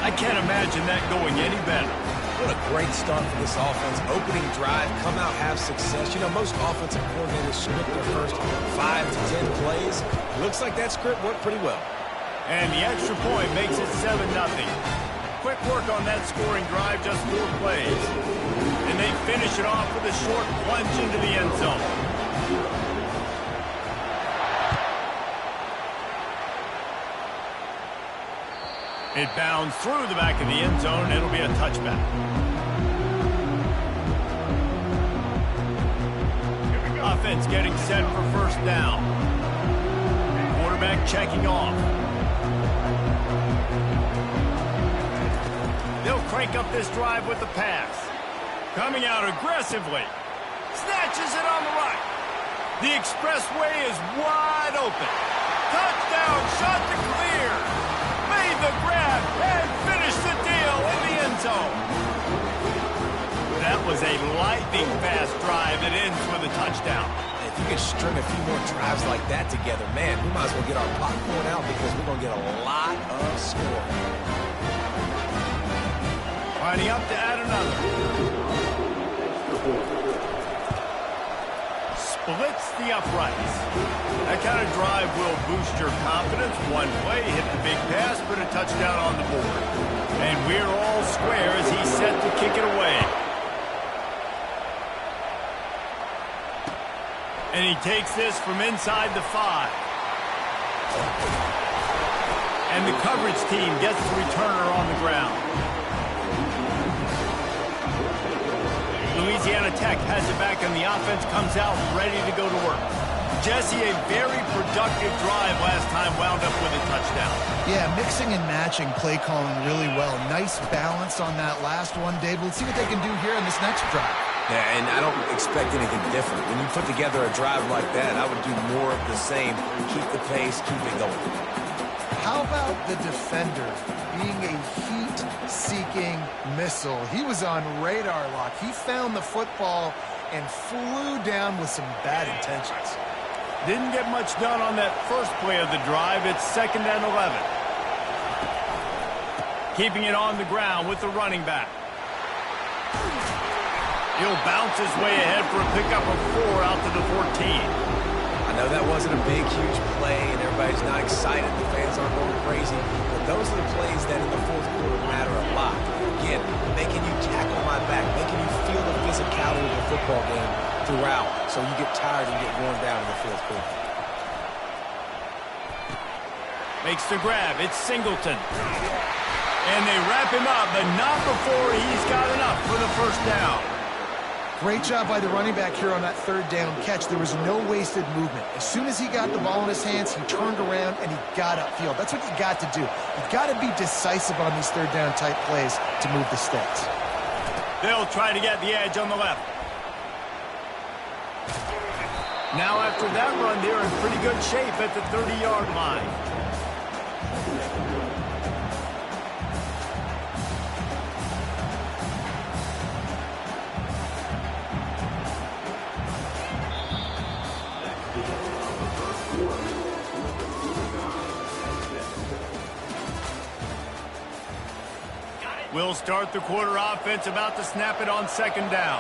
Speaker 1: I can't imagine that going any better.
Speaker 2: What a great start for this offense. Opening drive, come out, have success. You know, most offensive coordinators script their first 5 to 10 plays. Looks like that script worked pretty well.
Speaker 1: And the extra point makes it 7-0. Quick work on that scoring drive, just 4 plays. And they finish it off with a short plunge into the end zone. It bounds through the back of the end zone. It'll be a touchback. Offense getting set for first down. Quarterback checking off. They'll crank up this drive with the pass. Coming out aggressively. Snatches it on the right. The expressway is wide open. Touchdown, shot to clear. Made the grab and finished the deal in the end zone. That was a lightning-fast drive that ends with a touchdown.
Speaker 2: If you can string a few more drives like that together, man, we might as well get our popcorn out because we're going to get a lot of scoring.
Speaker 1: Lining up to add another. Splits the uprights. That kind of drive will boost your confidence. One play, hit the big pass, put a touchdown on the board. And we're all square as he's set to kick it away. And he takes this from inside the 5. And the coverage team gets the returner on the ground. Louisiana Tech has it back, and the offense comes out ready to go to work. Jesse, a very productive drive last time, wound up with a touchdown.
Speaker 3: Yeah, mixing and matching play calling really well. Nice balance on that last one, Dave. Let's see what they can do here in this next drive.
Speaker 2: Yeah, and I don't expect anything different. When you put together a drive like that, I would do more of the same. Keep the pace, keep it going.
Speaker 3: How about the defender being a heat-seeking missile? He was on radar lock. He found the football and flew down with some bad intentions.
Speaker 1: Didn't get much done on that first play of the drive. It's 2nd and 11. Keeping it on the ground with the running back. He'll bounce his way ahead for a pickup of 4 out to the 14.
Speaker 2: I know that wasn't a big, huge play, and everybody's not excited. The fans aren't going crazy. But those are the plays that in the fourth quarter matter a lot. again, making you tackle my back, making you feel the physicality of the football game throughout, so you get tired and get worn down in the fourth quarter.
Speaker 1: Makes the grab. It's Singleton. And they wrap him up, but not before he's got enough for the first down.
Speaker 3: Great job by the running back here on that third down catch. There was no wasted movement. As soon as he got the ball in his hands, he turned around and he got upfield. That's what you got to do. You've got to be decisive on these third down type plays to move the sticks.
Speaker 1: They'll try to get the edge on the left. Now after that run, they're in pretty good shape at the 30-yard line. We'll start the quarter offense, about to snap it on second down.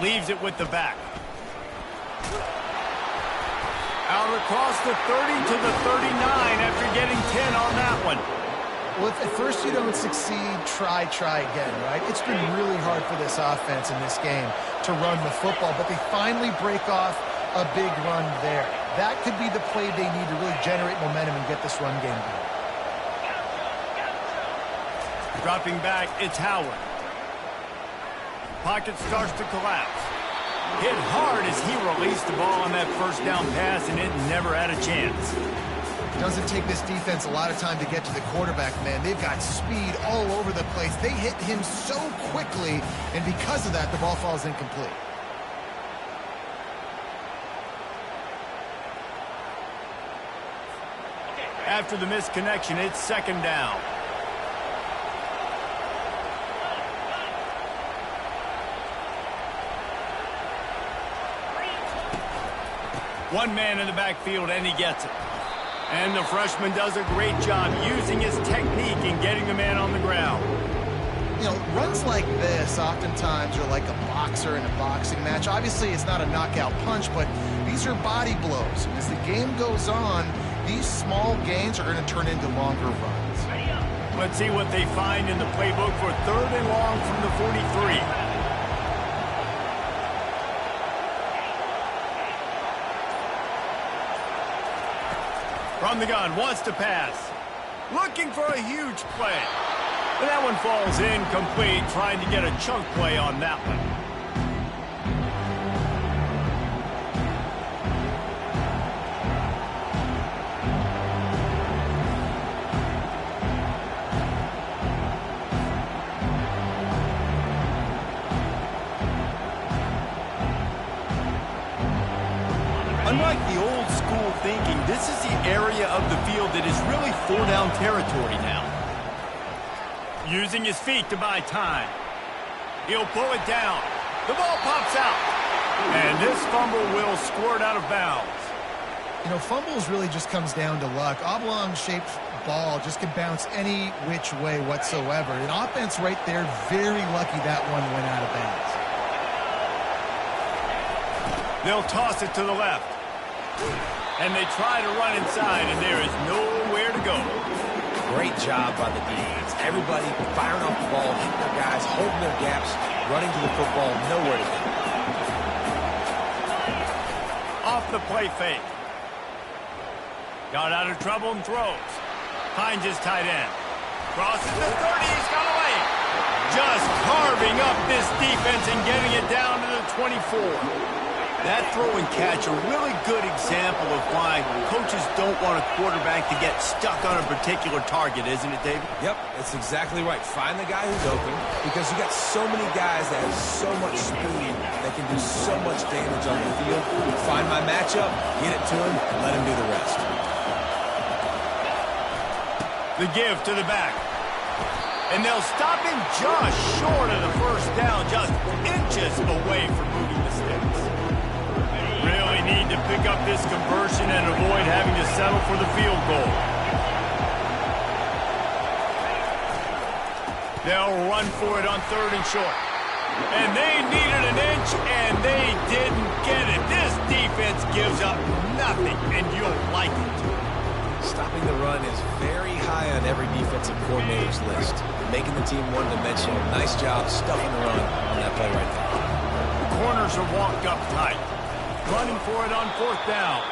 Speaker 1: Leaves it with the back. Out across the 30 to the 39 after getting 10 on that one.
Speaker 3: Well, if at first you don't succeed, try again, right? It's been really hard for this offense in this game to run the football, but they finally break off a big run there. That could be the play they need to really generate momentum and get this run game going.
Speaker 1: Dropping back, it's Howard. Pocket starts to collapse. Hit hard as he released the ball on that first down pass, and it never had a chance.
Speaker 3: Doesn't take this defense a lot of time to get to the quarterback, man. They've got speed all over the place. They hit him so quickly, and because of that, the ball falls incomplete.
Speaker 1: After the missed connection, it's second down. One man in the backfield, and he gets it. And the freshman does a great job using his technique and getting the man on the ground.
Speaker 3: You know, runs like this oftentimes are like a boxer in a boxing match. Obviously, it's not a knockout punch, but these are body blows. And as the game goes on, these small gains are going to turn into longer runs.
Speaker 1: Let's see what they find in the playbook for third and long from the 43. From the gun, wants to pass. Looking for a huge play. And that one falls incomplete, trying to get a chunk play on that one. Unlike the old school thinking, this is the area of the field that is really four-down territory now. Using his feet to buy time. He'll pull it down. The ball pops out. And this fumble will squirt out of bounds.
Speaker 3: You know, fumbles really just comes down to luck. Oblong-shaped ball just can bounce any which way whatsoever. An offense right there, very lucky that one went out of bounds.
Speaker 1: They'll toss it to the left. And they try to run inside, and there is nowhere to go.
Speaker 2: Great job by the defense. Everybody firing off the ball, hitting their guys, holding their gaps, running to the football, nowhere to go.
Speaker 1: Off the play fake. Got out of trouble and throws. Finds his tight end. Crosses the 30, he's got away. Just carving up this defense and getting it down to the 24. That throw and catch, a really good example of why coaches don't want a quarterback to get stuck on a particular target, isn't it, David?
Speaker 2: Yep, that's exactly right. Find the guy who's open, because you got so many guys that have so much speed that can do so much damage on the field. Find my matchup, get it to him, and let him do the rest.
Speaker 1: The give to the back. And they'll stop him just short of the first down, just inches away from moving the sticks. Really need to pick up this conversion and avoid having to settle for the field goal. They'll run for it on third and short. And they needed an inch, and they didn't get it. This defense gives up nothing, and you'll like it.
Speaker 2: Stopping the run is very high on every defensive coordinator's list. Making the team one-dimensional. Nice job stuffing the run on that play right there.
Speaker 1: The corners are walked up tight. Running for it on 4th down.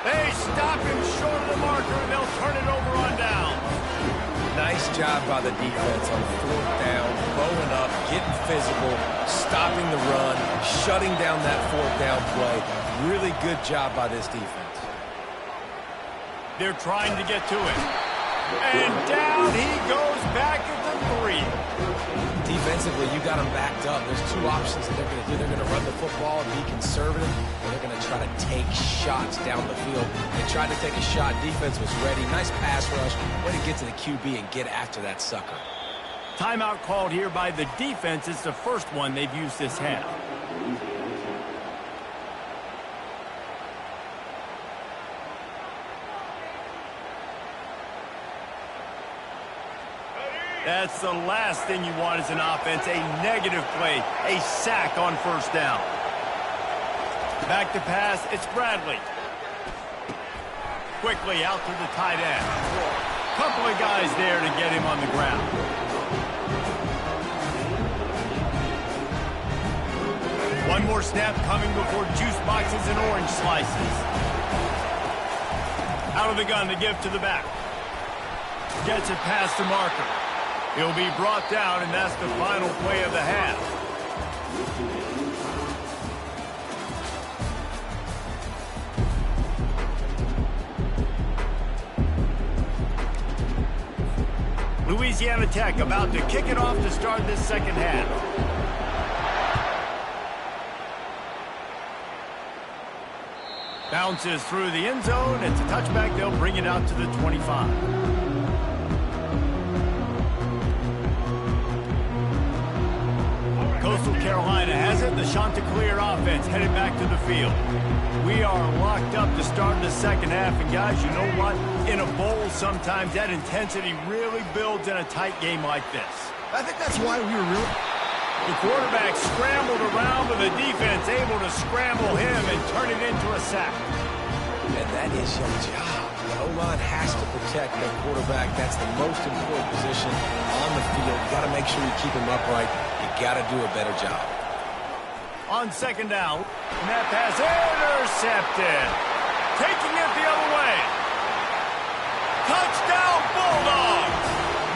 Speaker 1: They stop him short of the marker, and they'll turn it over on down.
Speaker 2: Nice job by the defense on 4th down, bowing up, getting physical, stopping the run, shutting down that 4th down play. Really good job by this defense.
Speaker 1: They're trying to get to it. And down he goes back at the 3.
Speaker 2: Defensively, you got them backed up. There's two options that they're going to do. They're going to run the football and be conservative, or they're going to try to take shots down the field. They tried to take a shot. Defense was ready. Nice pass rush. Way to get to the QB and get after that sucker.
Speaker 1: Timeout called here by the defense. It's the first one they've used this half. That's the last thing you want as an offense, a negative play, a sack on 1st down. Back to pass, it's Bradley. Quickly out to the tight end. Couple of guys there to get him on the ground. One more snap coming before juice boxes and orange slices. Out of the gun to give to the back. Gets it past the marker. He'll be brought down, and that's the final play of the half. Louisiana Tech about to kick it off to start this second half. Bounces through the end zone. It's a touchback. They'll bring it out to the 25. Coastal Carolina has it. The Chanticleer offense headed back to the field. We are locked up to start the second half. And, guys, you know what? In a bowl, sometimes that intensity really builds in a tight game like this.
Speaker 3: I think that's why we were really...
Speaker 1: The quarterback scrambled around, but the defense able to scramble him and turn it into a sack.
Speaker 2: And that is your job. The O-line has to protect their quarterback. That's the most important position on the field. You got to make sure you keep him upright. You got to do a better job.
Speaker 1: On 2nd down, and that pass intercepted. Taking it the other way. Touchdown Bulldogs!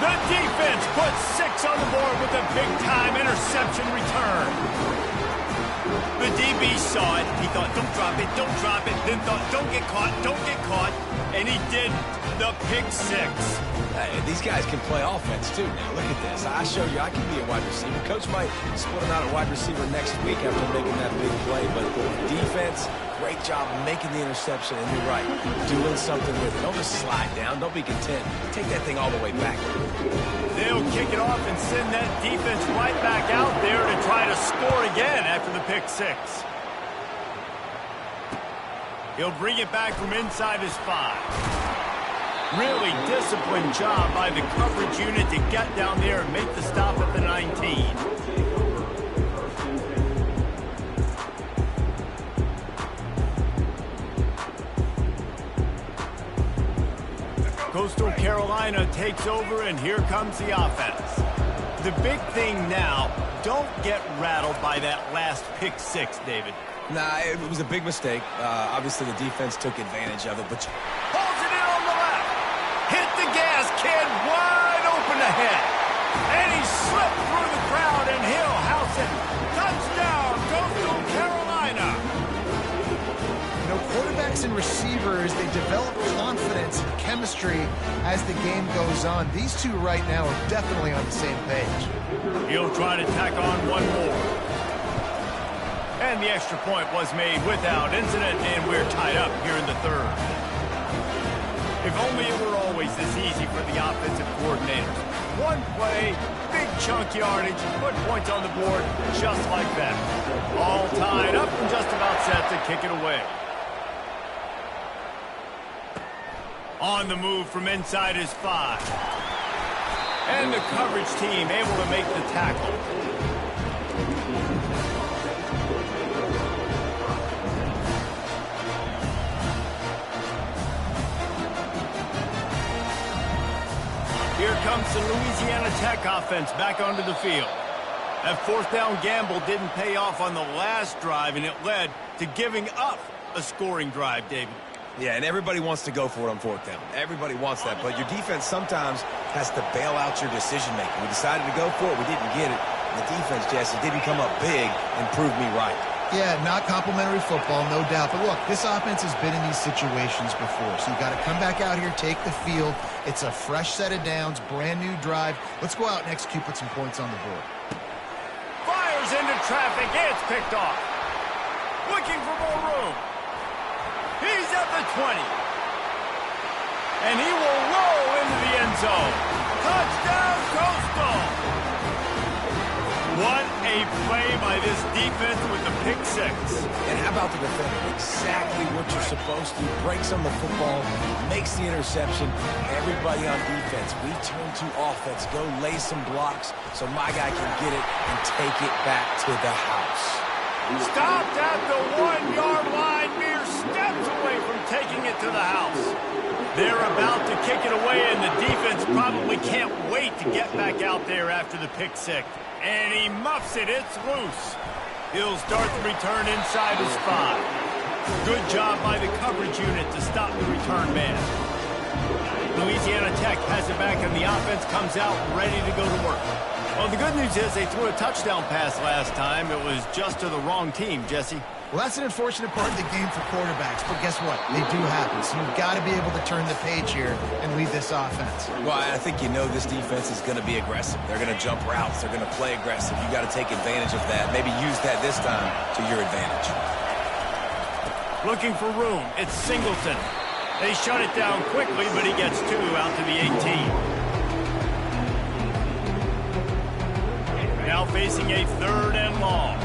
Speaker 1: The defense puts 6 on the board with a big-time interception return. The DB saw it. He thought, don't drop it, don't drop it. Then thought, don't get caught, don't get caught. And he did the pick 6.
Speaker 2: Hey, these guys can play offense, too. Now, look at this. I show you I can be a wide receiver. Coach might split him out at wide receiver next week after making that big play. But defense, great job making the interception. And you're right, doing something with it. Don't just slide down. Don't be content. Take that thing all the way back.
Speaker 1: They'll kick it off and send that defense right back out there to try to score again after the pick 6. He'll bring it back from inside his 5. Really disciplined job by the coverage unit to get down there and make the stop at the 19. Coastal Carolina takes over, and here comes the offense. The big thing now, don't get rattled by that last pick 6, David.
Speaker 2: Nah, it was a big mistake. Obviously, the defense took advantage of it, but...
Speaker 1: Holds it in on the left. Hit the gas, kid. Wide open ahead. And he slipped through the crowd, and he'll house it. Touchdown, Coastal Carolina.
Speaker 3: You know, quarterbacks and receivers, they develop confidence and chemistry as the game goes on. These two right now are definitely on the same page.
Speaker 1: He'll try to tack on one more. And the extra point was made without incident, and we're tied up here in the 3rd. If only it were always this easy for the offensive coordinators. One play, big chunk yardage, put points on the board just like that. All tied up and just about set to kick it away. On the move from inside his 5. And the coverage team able to make the tackle. offense back onto the field. That fourth down gamble didn't pay off on the last drive, and it led to giving up a scoring drive, David.
Speaker 2: Yeah, and everybody wants to go for it on fourth down. Everybody wants that, but your defense sometimes has to bail out your decision-making. We decided to go for it. We didn't get it. The defense, Jesse, didn't come up big and prove me right.
Speaker 3: Yeah, not complimentary football, no doubt. But look, this offense has been in these situations before, so you got to come back out here, take the field. It's a fresh set of downs, brand new drive. Let's go out and execute, put some points on the board.
Speaker 1: Fires into traffic. It's picked off. Looking for more room. He's at the 20. And he will roll into the end zone. Touchdown, Coastal. What a play by this defense with the pick six.
Speaker 2: And how about the defender? Exactly what you're supposed to. Breaks on the football, makes the interception. Everybody on defense, we turn to offense. Go lay some blocks so my guy can get it and take it back to the house.
Speaker 1: Stopped at the 1-yard line, mere steps away from taking it to the house. They're about to kick it away, and the defense probably can't wait to get back out there after the pick six. And he muffs it. It's loose. He'll start the return inside his 5. Good job by the coverage unit to stop the return man. Louisiana Tech has it back, and the offense comes out ready to go to work. Well, the good news is they threw a touchdown pass last time. It was just to the wrong team, Jesse.
Speaker 3: Well, that's an unfortunate part of the game for quarterbacks, but guess what? They do happen, so you've got to be able to turn the page here and lead this offense.
Speaker 2: Well, I think you know this defense is going to be aggressive. They're going to jump routes. They're going to play aggressive. You got to take advantage of that. Maybe use that this time to your advantage.
Speaker 1: Looking for room. It's Singleton. They shut it down quickly, but he gets 2 out to the 18. Now facing a 3rd and long.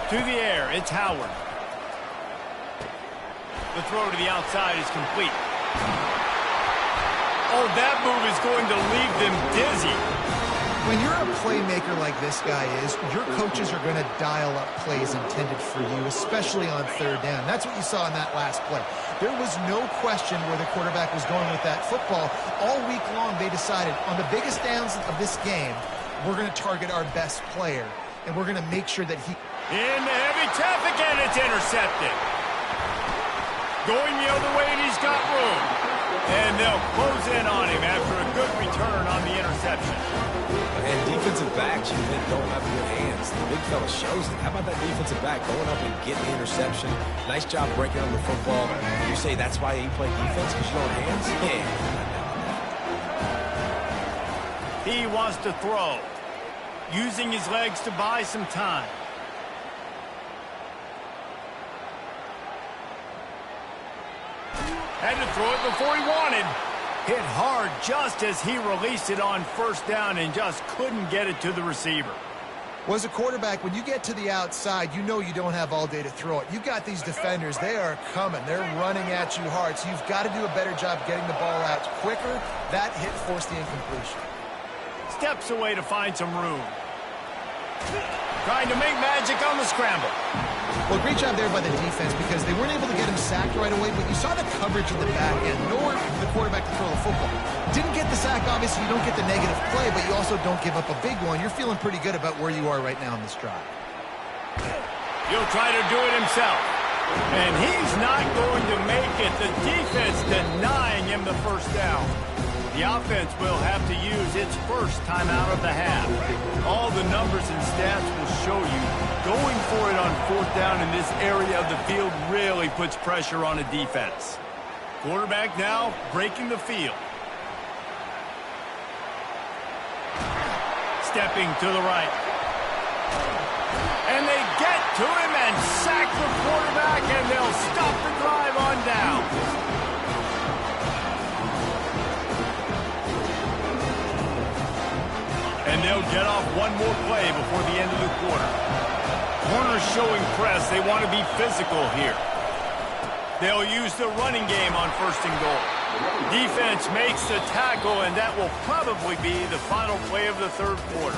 Speaker 1: To the air, it's Howard. The throw to the outside is complete. Oh, that move is going to leave them dizzy.
Speaker 3: When you're a playmaker like this guy is, your coaches are going to dial up plays intended for you, especially on 3rd down. That's what you saw in that last play. There was no question where the quarterback was going with that football. All week long, they decided on the biggest downs of this game, we're going to target our best player, and we're going to make sure that he...
Speaker 1: Into heavy traffic, and it's intercepted. Going the other way, and he's got room. And they'll close in on him after a good return on the interception.
Speaker 2: And defensive backs, you think, don't have good hands. The big fella shows it. How about that defensive back going up and getting the interception? Nice job breaking on the football. You say that's why you play defense, because you don't have hands? Yeah.
Speaker 1: He wants to throw, using his legs to buy some time. Had to throw it before he wanted. Hit hard just as he released it on 1st down and just couldn't get it to the receiver.
Speaker 3: Well, as a quarterback, when you get to the outside, you know you don't have all day to throw it. You've got these defenders. They are coming. They're running at you hard, so you've got to do a better job getting the ball out quicker. That hit forced the incompletion.
Speaker 1: Steps away to find some room. Trying to make magic on the scramble.
Speaker 3: Well, great job there by the defense because they weren't able to get him sacked right away, but you saw the coverage in the back end. Nowhere for the quarterback to throw the football. Didn't get the sack, obviously. You don't get the negative play, but you also don't give up a big one. You're feeling pretty good about where you are right now in this drive.
Speaker 1: He'll try to do it himself. And he's not going to make it. The defense denying him the 1st down. The offense will have to use its first timeout of the half. All the numbers and stats will show you going for it on 4th down in this area of the field really puts pressure on a defense. Quarterback now breaking the field. Stepping to the right. And they get to him and sack the quarterback, and they'll stop the drive on down. And they'll get off one more play before the end of the quarter. Corners showing press. They want to be physical here. They'll use the running game on 1st and goal. Defense makes the tackle, and that will probably be the final play of the third quarter.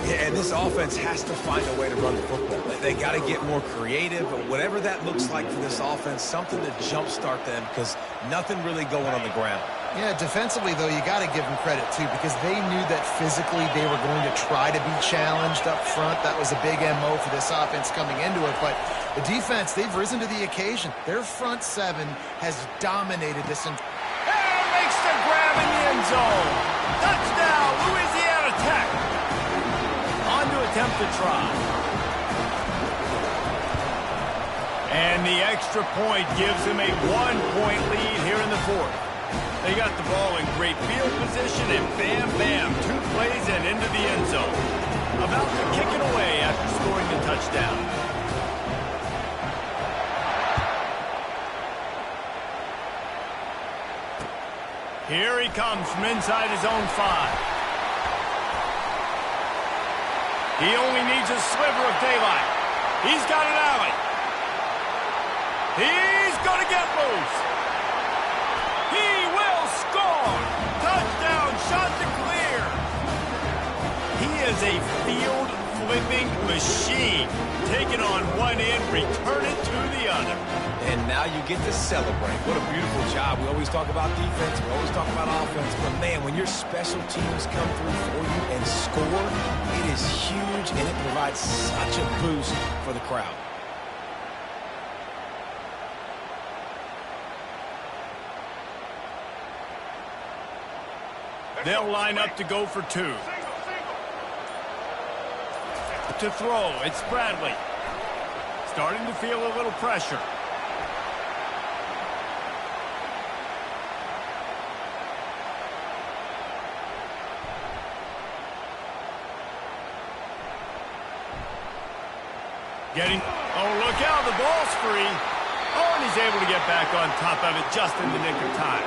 Speaker 2: Yeah, and this offense has to find a way to run the football. They got to get more creative, but whatever that looks like for this offense, something to jumpstart them because nothing really going on the ground.
Speaker 3: Yeah, defensively, though, you got to give them credit, too, because they knew that physically they were going to try to be challenged up front. That was a big MO for this offense coming into it. But the defense, they've risen to the occasion. Their front seven has dominated this.
Speaker 1: And makes the grab in the end zone. Touchdown, Louisiana Tech. On to attempt to try. And the extra point gives them a 1-point lead here in the fourth. They got the ball in great field position, and bam, bam, 2 plays and into the end zone. About to kick it away after scoring the touchdown. Here he comes from inside his own 5. He only needs a sliver of daylight. He's got an alley. He's going to get loose. He will score. Touchdown, shot to clear. He is a field-flipping machine. Take it on one end, return it to the other.
Speaker 2: And now you get to celebrate. What a beautiful job. We always talk about defense. We always talk about offense. But, man, when your special teams come through for you and score, it is huge, and it provides such a boost for the crowd.
Speaker 1: They'll line up to go for 2. To throw, it's Bradley. Starting to feel a little pressure. Oh, look out, the ball's free. Oh, and he's able to get back on top of it just in the nick of time.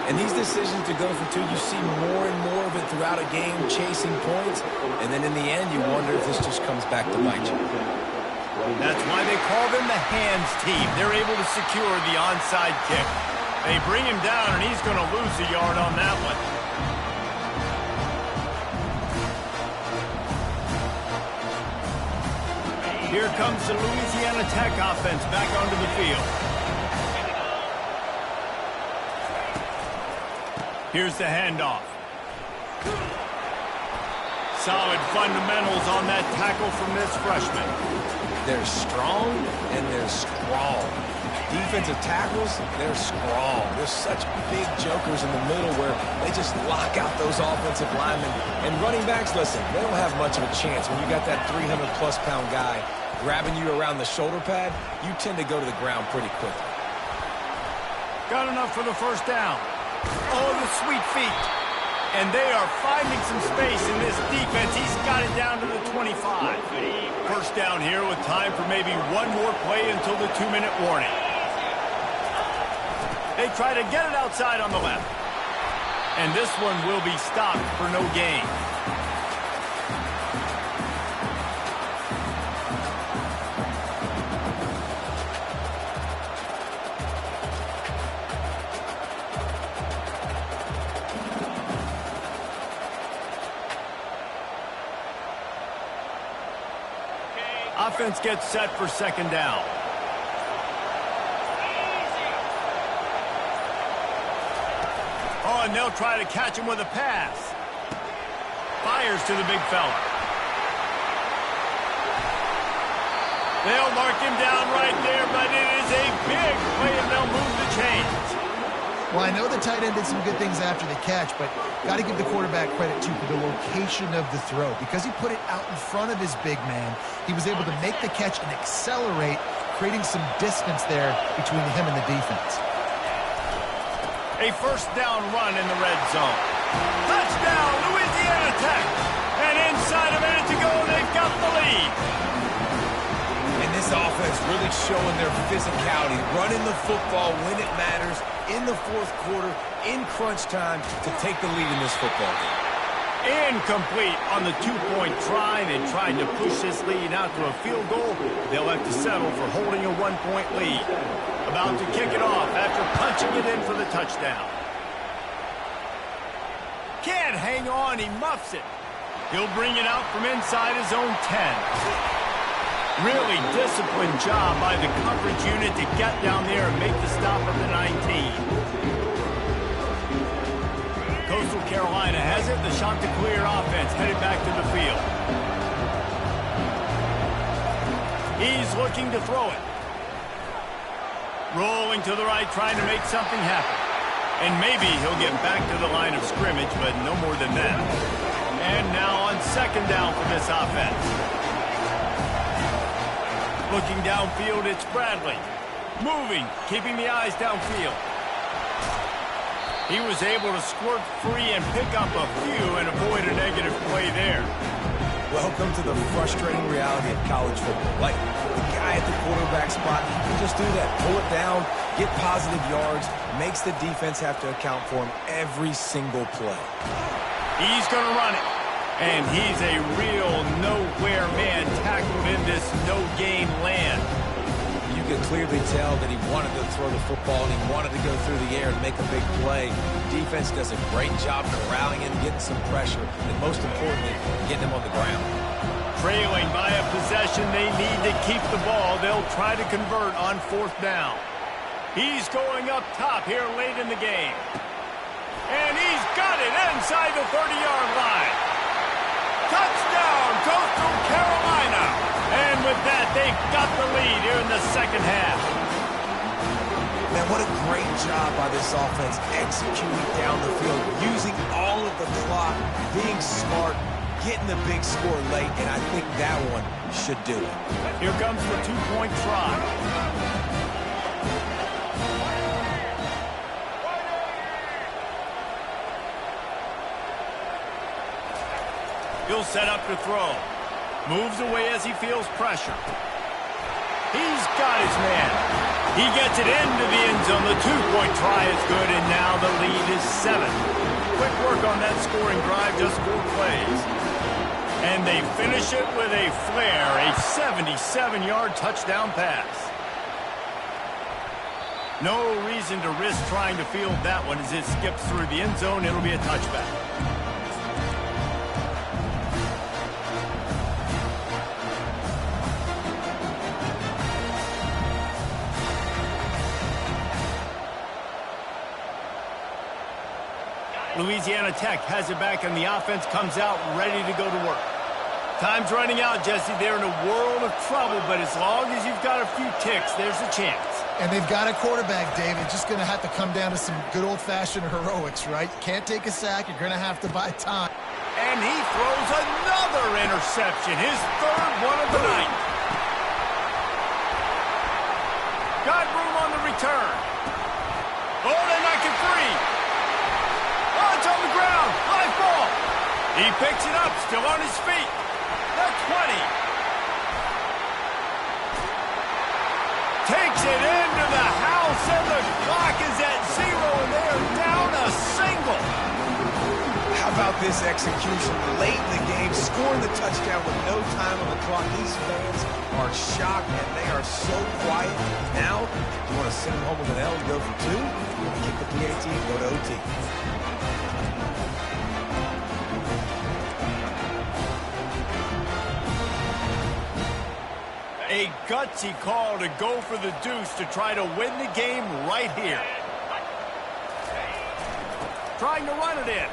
Speaker 2: And these decisions to go for 2, you see more and more of it throughout a game, chasing points. And then in the end, you wonder if this just comes back to bite you.
Speaker 1: That's why they call them the hands team. They're able to secure the onside kick. They bring him down, and he's going to lose a yard on that one. Here comes the Louisiana Tech offense back onto the field. Here's the handoff. Solid fundamentals on that tackle from this freshman.
Speaker 2: They're strong and they're strong. Defensive tackles, they're strong. They're such big jokers in the middle where they just lock out those offensive linemen. And running backs, listen, they don't have much of a chance. When you got that 300-plus pound guy grabbing you around the shoulder pad, you tend to go to the ground pretty quickly.
Speaker 1: Got enough for the first down. Oh, the sweet feet. And they are finding some space in this defense. He's got it down to the 25. First down here with time for maybe one more play until the 2-minute warning. They try to get it outside on the left. And this one will be stopped for no gain. Offense gets set for second down. Oh, and they'll try to catch him with a pass. Fires to the big fella. They'll mark him down right there, but it is a big play, and they'll move the chains.
Speaker 3: Well, I know the tight end did some good things after the catch, but got to give the quarterback credit, too, for the location of the throw. Because he put it out in front of his big man, he was able to make the catch and accelerate, creating some distance there between him and the defense.
Speaker 1: A first down run in the red zone. Touchdown, Louisiana Tech. And inside a minute to go, they've got the lead.
Speaker 2: And this offense really showing their physicality, running the football when it matters, in the fourth quarter, in crunch time, to take the lead in this football game.
Speaker 1: Incomplete on the two-point try. They tried to push this lead out to a field goal. They'll have to settle for holding a one-point lead. About to kick it off after punching it in for the touchdown. Can't hang on. He muffs it. He'll bring it out from inside his own 10. Really disciplined job by the coverage unit to get down there and make the stop at the 19. Coastal Carolina has it. The Chanticleer offense headed back to the field. He's looking to throw it. Rolling to the right, trying to make something happen. And maybe he'll get back to the line of scrimmage, but no more than that. And now on second down for this offense. Looking downfield, it's Bradley. Moving, keeping the eyes downfield. He was able to squirt free and pick up a few and avoid a negative play there.
Speaker 2: Welcome to the frustrating reality of college football. Like, the guy at the quarterback spot, he can just do that. Pull it down, get positive yards, makes the defense have to account for him every single play.
Speaker 1: He's going to run it. And he's a real nowhere man tackled in this no-gain land.
Speaker 2: You could clearly tell that he wanted to throw the football and he wanted to go through the air and make a big play. Defense does a great job corralling him, getting some pressure, and most importantly, getting him on the ground.
Speaker 1: Trailing by a possession, they need to keep the ball. They'll try to convert on fourth down. He's going up top here late in the game. And he's got it inside the 30-yard line. Touchdown, Coastal Carolina. And with that, they've got the lead here in the second half.
Speaker 2: Man, what a great job by this offense executing down the field, using all of the clock, being smart, getting the big score late, and I think that one should do it.
Speaker 1: Here comes the two-point try. He'll set up to throw. Moves away as he feels pressure. He's got his man. He gets it into the end zone. The two-point try is good, and now the lead is 7. Quick work on that scoring drive, just 4 plays. And they finish it with a flare, a 77-yard touchdown pass. No reason to risk trying to field that one as it skips through the end zone. It'll be a touchback. Louisiana Tech has it back, and the offense comes out ready to go to work. Time's running out, Jesse. They're in a world of trouble, but as long as you've got a few ticks, there's a chance.
Speaker 3: And they've got a quarterback, David. Just going to have to come down to some good old-fashioned heroics, right? Can't take a sack. You're going to have to buy time.
Speaker 1: And he throws another interception, his third one of the night. Got room on the return. Oh, they knock it free. Oh, it's on the ground. Live ball. He picks it up, still on his feet. The 20. Takes it into the house, and the clock is at 0, and they are down a single.
Speaker 2: How about this execution late in the game, scoring the touchdown with no time on the clock? These fans are shocked, and they are so quiet. Now, you want to send them home with an L and go for 2? Kick the PAT and go to OT.
Speaker 1: A gutsy call to go for the deuce to try to win the game right here. Trying to run it in.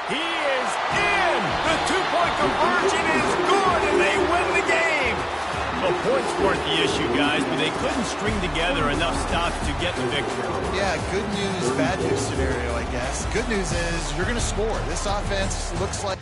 Speaker 1: He is in! The two-point conversion is good, and they win the game! Well, points weren't the issue, guys, but they couldn't string together enough stops to get the victory.
Speaker 3: Yeah, good news, bad news scenario, I guess. Good news is you're going to score. This offense looks like...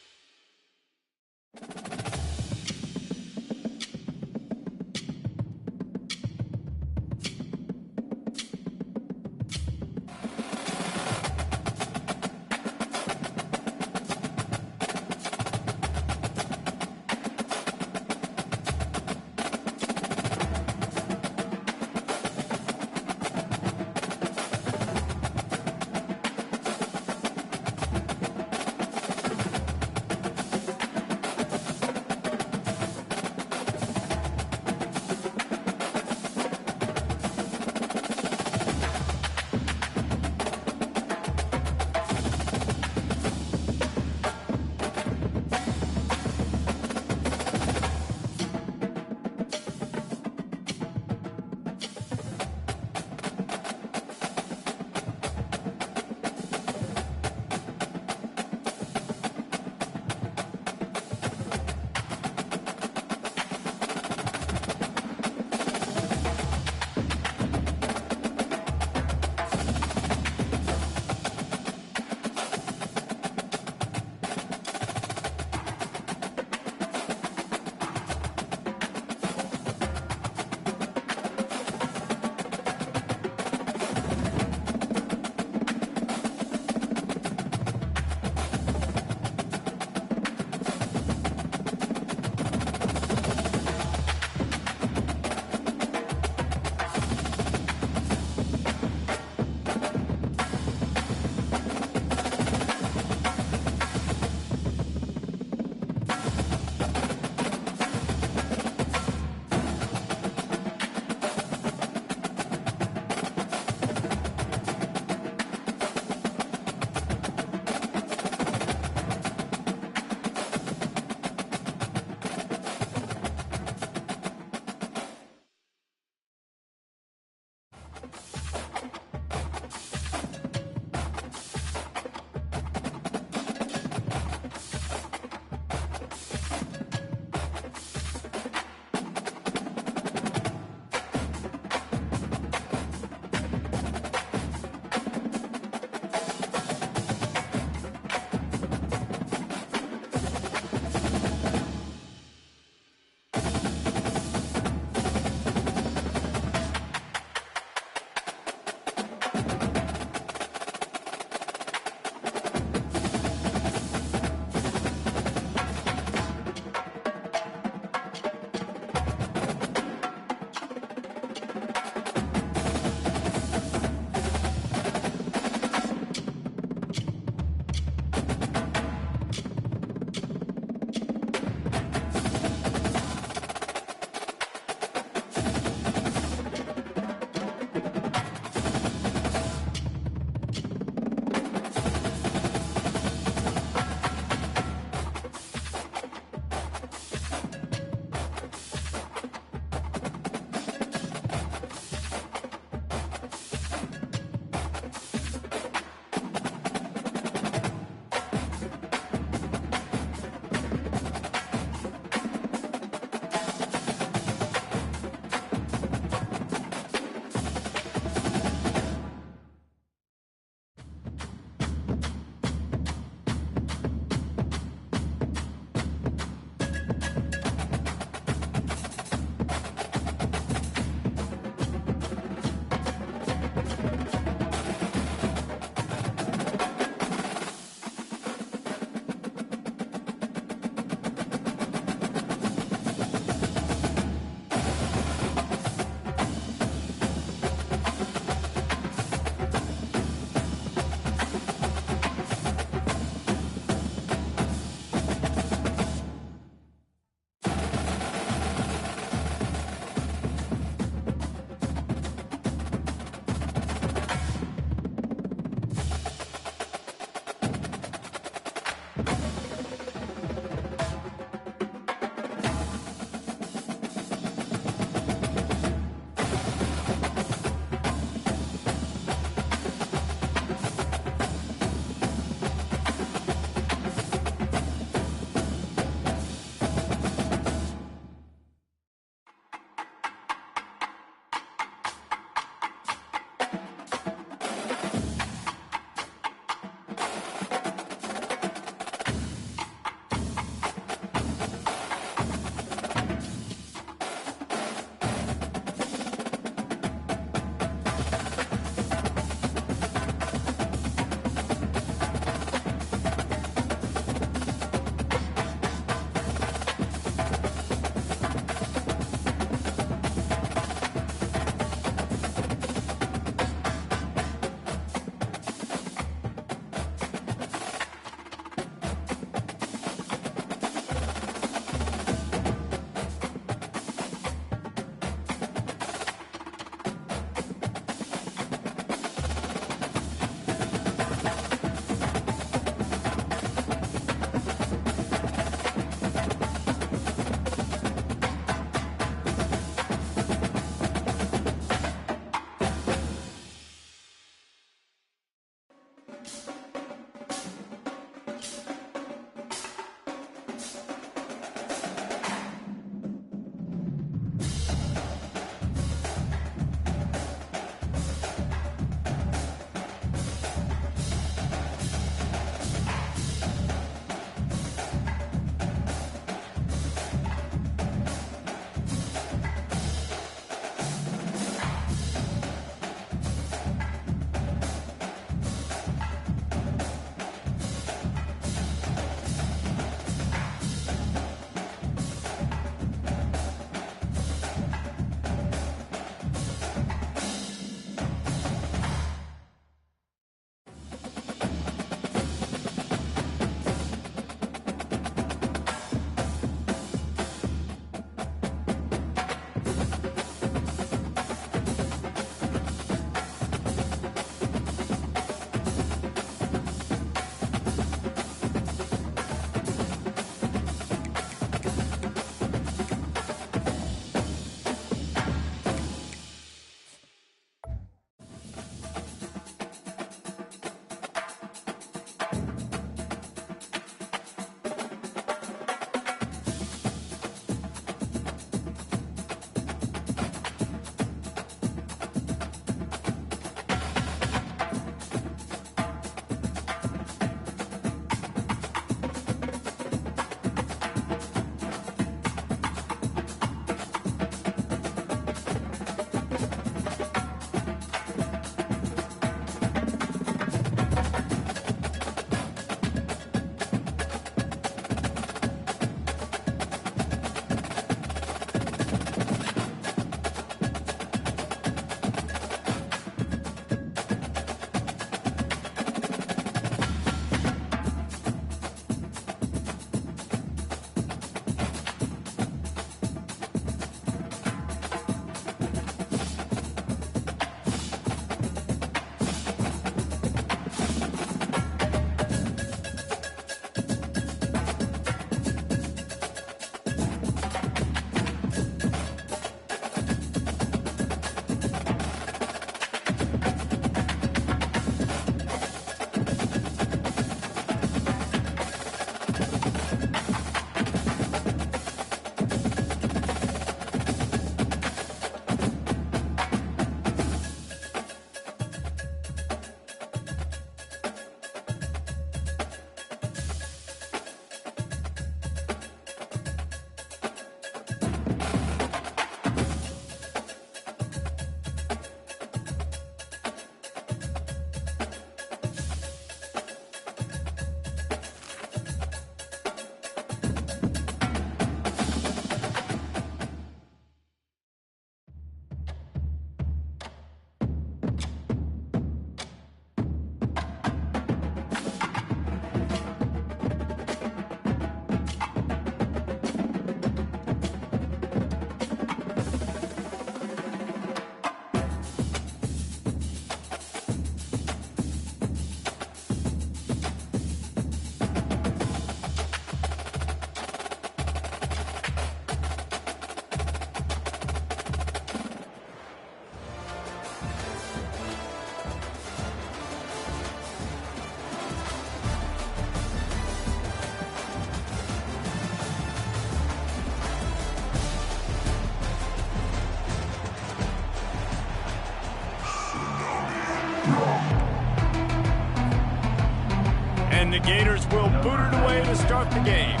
Speaker 1: the game.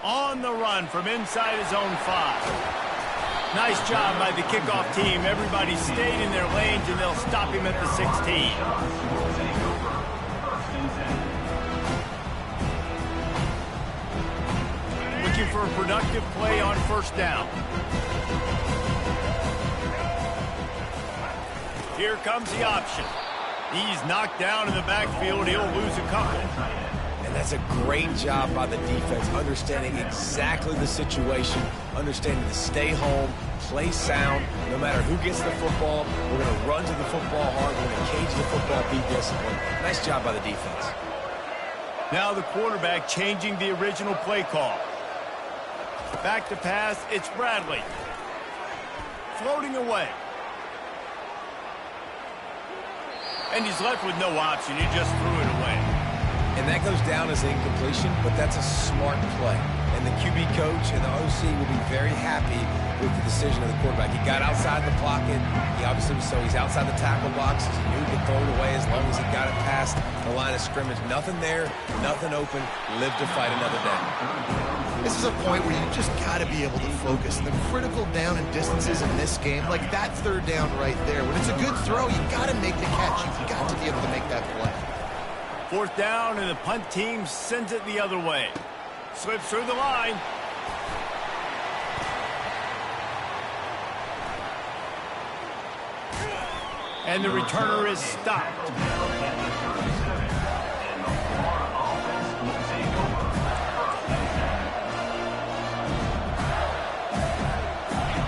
Speaker 1: On the run from inside his own 5. Nice job by the kickoff team. Everybody stayed in their lanes, and they'll stop him at the 16. Looking for a productive play on first down. Here comes the option. He's knocked down in the backfield. He'll lose a couple.
Speaker 2: And that's a great job by the defense, understanding exactly the situation, understanding to stay home, play sound. No matter who gets the football, we're going to run to the football hard. We're going to cage the football, be disciplined. Nice job by the defense.
Speaker 1: Now the quarterback changing the original play call. Back to pass, it's Bradley. Floating away. And he's left with no option. He just threw it away.
Speaker 2: And that goes down as incompletion, but that's a smart play. And the QB coach and the OC will be very happy with the decision of the quarterback. He got outside the pocket. He obviously was, so he's outside the tackle box. He knew he could throw it away as long as he got it past the line of scrimmage. Nothing there, nothing open. Live to fight another day.
Speaker 3: This is a point where you just got to be able to focus. The critical down and distances in this game, like that third down right there. When it's a good throw, you got to make the catch. You've got to be able to make that play.
Speaker 1: Fourth down, and the punt team sends it the other way. Slips through the line. And the returner is stopped.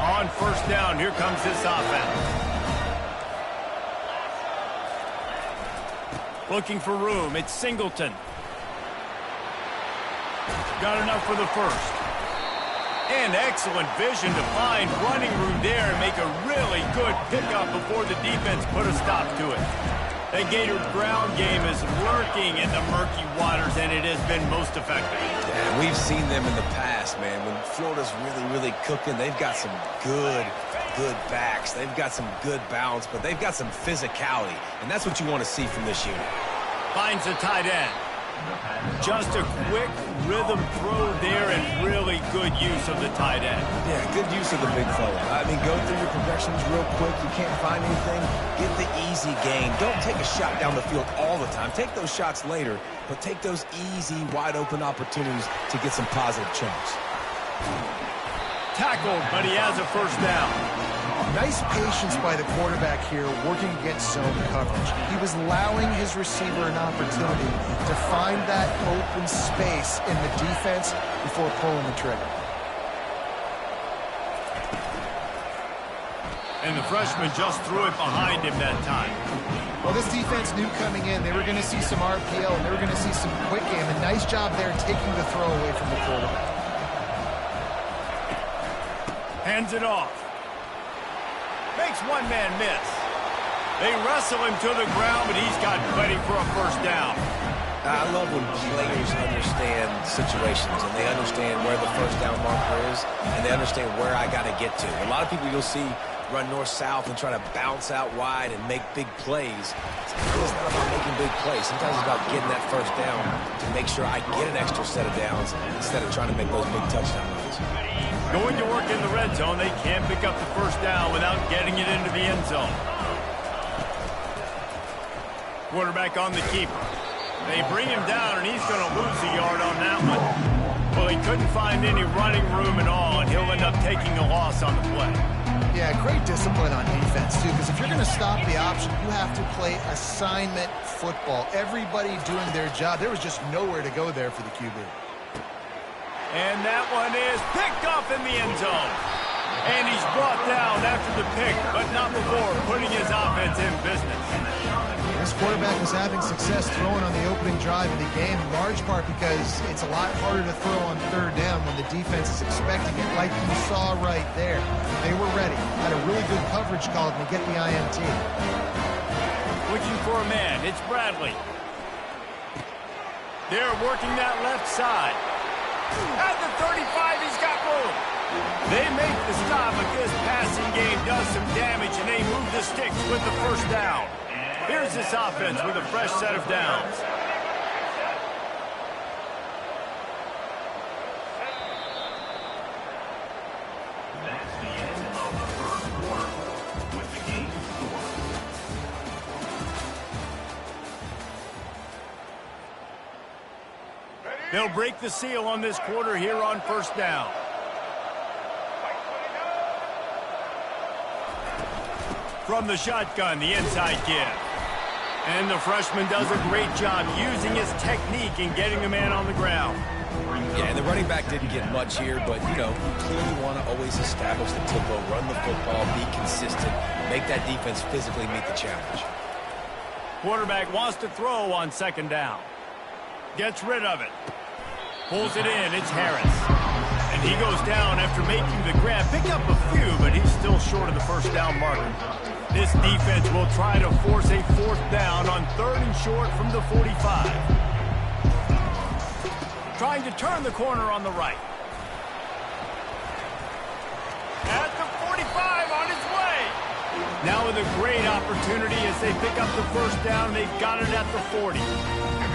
Speaker 1: On first down, here comes this offense. Looking for room, it's Singleton. Got enough for the first. And excellent vision to find running room there and make a really good pickup before the defense put a stop to it. The Gators' ground game is lurking in the murky waters, and it has been most effective.
Speaker 2: Yeah, we've seen them in the past, man. When Florida's really cooking, they've got some good backs. They've got some good balance, but they've got some physicality, and that's what you want to see from this unit.
Speaker 1: Finds a tight end. Just a quick rhythm throw there and really good use of the tight end.
Speaker 2: Yeah, good use of the big fella. I mean, go through your progressions real quick. You can't find anything. Get the easy gain. Don't take a shot down the field all the time. Take those shots later, but take those easy, wide-open opportunities to get some positive chunks.
Speaker 1: Tackled, but he has a first down.
Speaker 3: Nice patience by the quarterback here working against zone coverage. He was allowing his receiver an opportunity to find that open space in the defense before pulling the trigger.
Speaker 1: And the freshman just threw it behind him that time.
Speaker 3: Well, this defense knew coming in they were going to see some RPO and they were going to see some quick game. A nice job there taking the throw away from the quarterback.
Speaker 1: Hands it off. Makes one man miss. They wrestle him to the ground, but he's got plenty for a first down.
Speaker 2: I love when players understand situations and they understand where the first down marker is and they understand where I got to get to. A lot of people you'll see run north-south and try to bounce out wide and make big plays. It's not about making big plays. Sometimes it's about getting that first down to make sure I get an extra set of downs instead of trying to make those big touchdown runs.
Speaker 1: Going to work in the red zone, they can't pick up the first down without getting it into the end zone. Quarterback on the keeper. They bring him down, and he's going to lose a yard on that one. Well, he couldn't find any running room at all, and he'll end up taking a loss on the play.
Speaker 3: Yeah, great discipline on defense, too, because if you're going to stop the option, you have to play assignment football. Everybody doing their job. There was just nowhere to go there for the QB.
Speaker 1: And that one is picked off in the end zone. And he's brought down after the pick, but not before putting his offense in business.
Speaker 3: This quarterback was having success throwing on the opening drive of the game, in large part because it's a lot harder to throw on third down when the defense is expecting it, like you saw right there. They were ready. Had a really good coverage call to get the INT.
Speaker 1: Looking for a man. It's Bradley. They're working that left side. At the 35, he's got room. They make the stop, but this passing game does some damage, and they move the sticks with the first down. Here's this offense with a fresh set of downs.
Speaker 4: That's the end of the first quarter with the game score.
Speaker 1: They'll break the seal on this quarter here on first down. From the shotgun, the inside give. And the freshman does a great job using his technique and getting the man on the ground.
Speaker 2: Yeah, and the running back didn't get much here, but, you know, you clearly want to always establish the tempo, run the football, be consistent, make that defense physically meet the challenge.
Speaker 1: Quarterback wants to throw on second down. Gets rid of it. Pulls it in. It's Harris. And he goes down after making the grab. Pick up a few, but he's still short of the first down marker. This defense will try to force a fourth down on third and short from the 45. Trying to turn the corner on the right. At the 45 on his way. Now with a great opportunity as they pick up the first down. They've got it at the 40.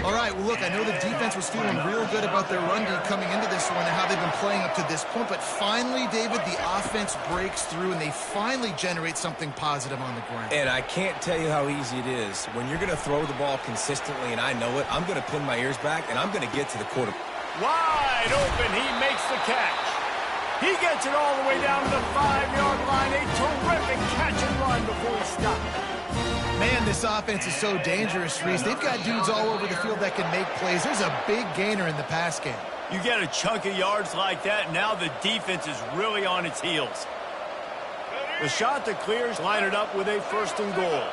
Speaker 3: All right, well, look, I know the defense was feeling real good about their run D coming into this one and how they've been playing up to this point, but finally, David, the offense breaks through and they finally generate something positive on the ground.
Speaker 2: And I can't tell you how easy it is. When you're going to throw the ball consistently, and I know it, I'm going to pin my ears back, and I'm going to get to the quarterback.
Speaker 1: Wide open, he makes the catch. He gets it all the way down to the 5-yard line. A terrific catch and run before he stopped.
Speaker 3: Man, this offense is so dangerous, Reese. They've got dudes all over the field that can make plays. There's a big gainer in the pass game.
Speaker 1: You get a chunk of yards like that, now the defense is really on its heels. The shot that clears, line it up with a first and goal.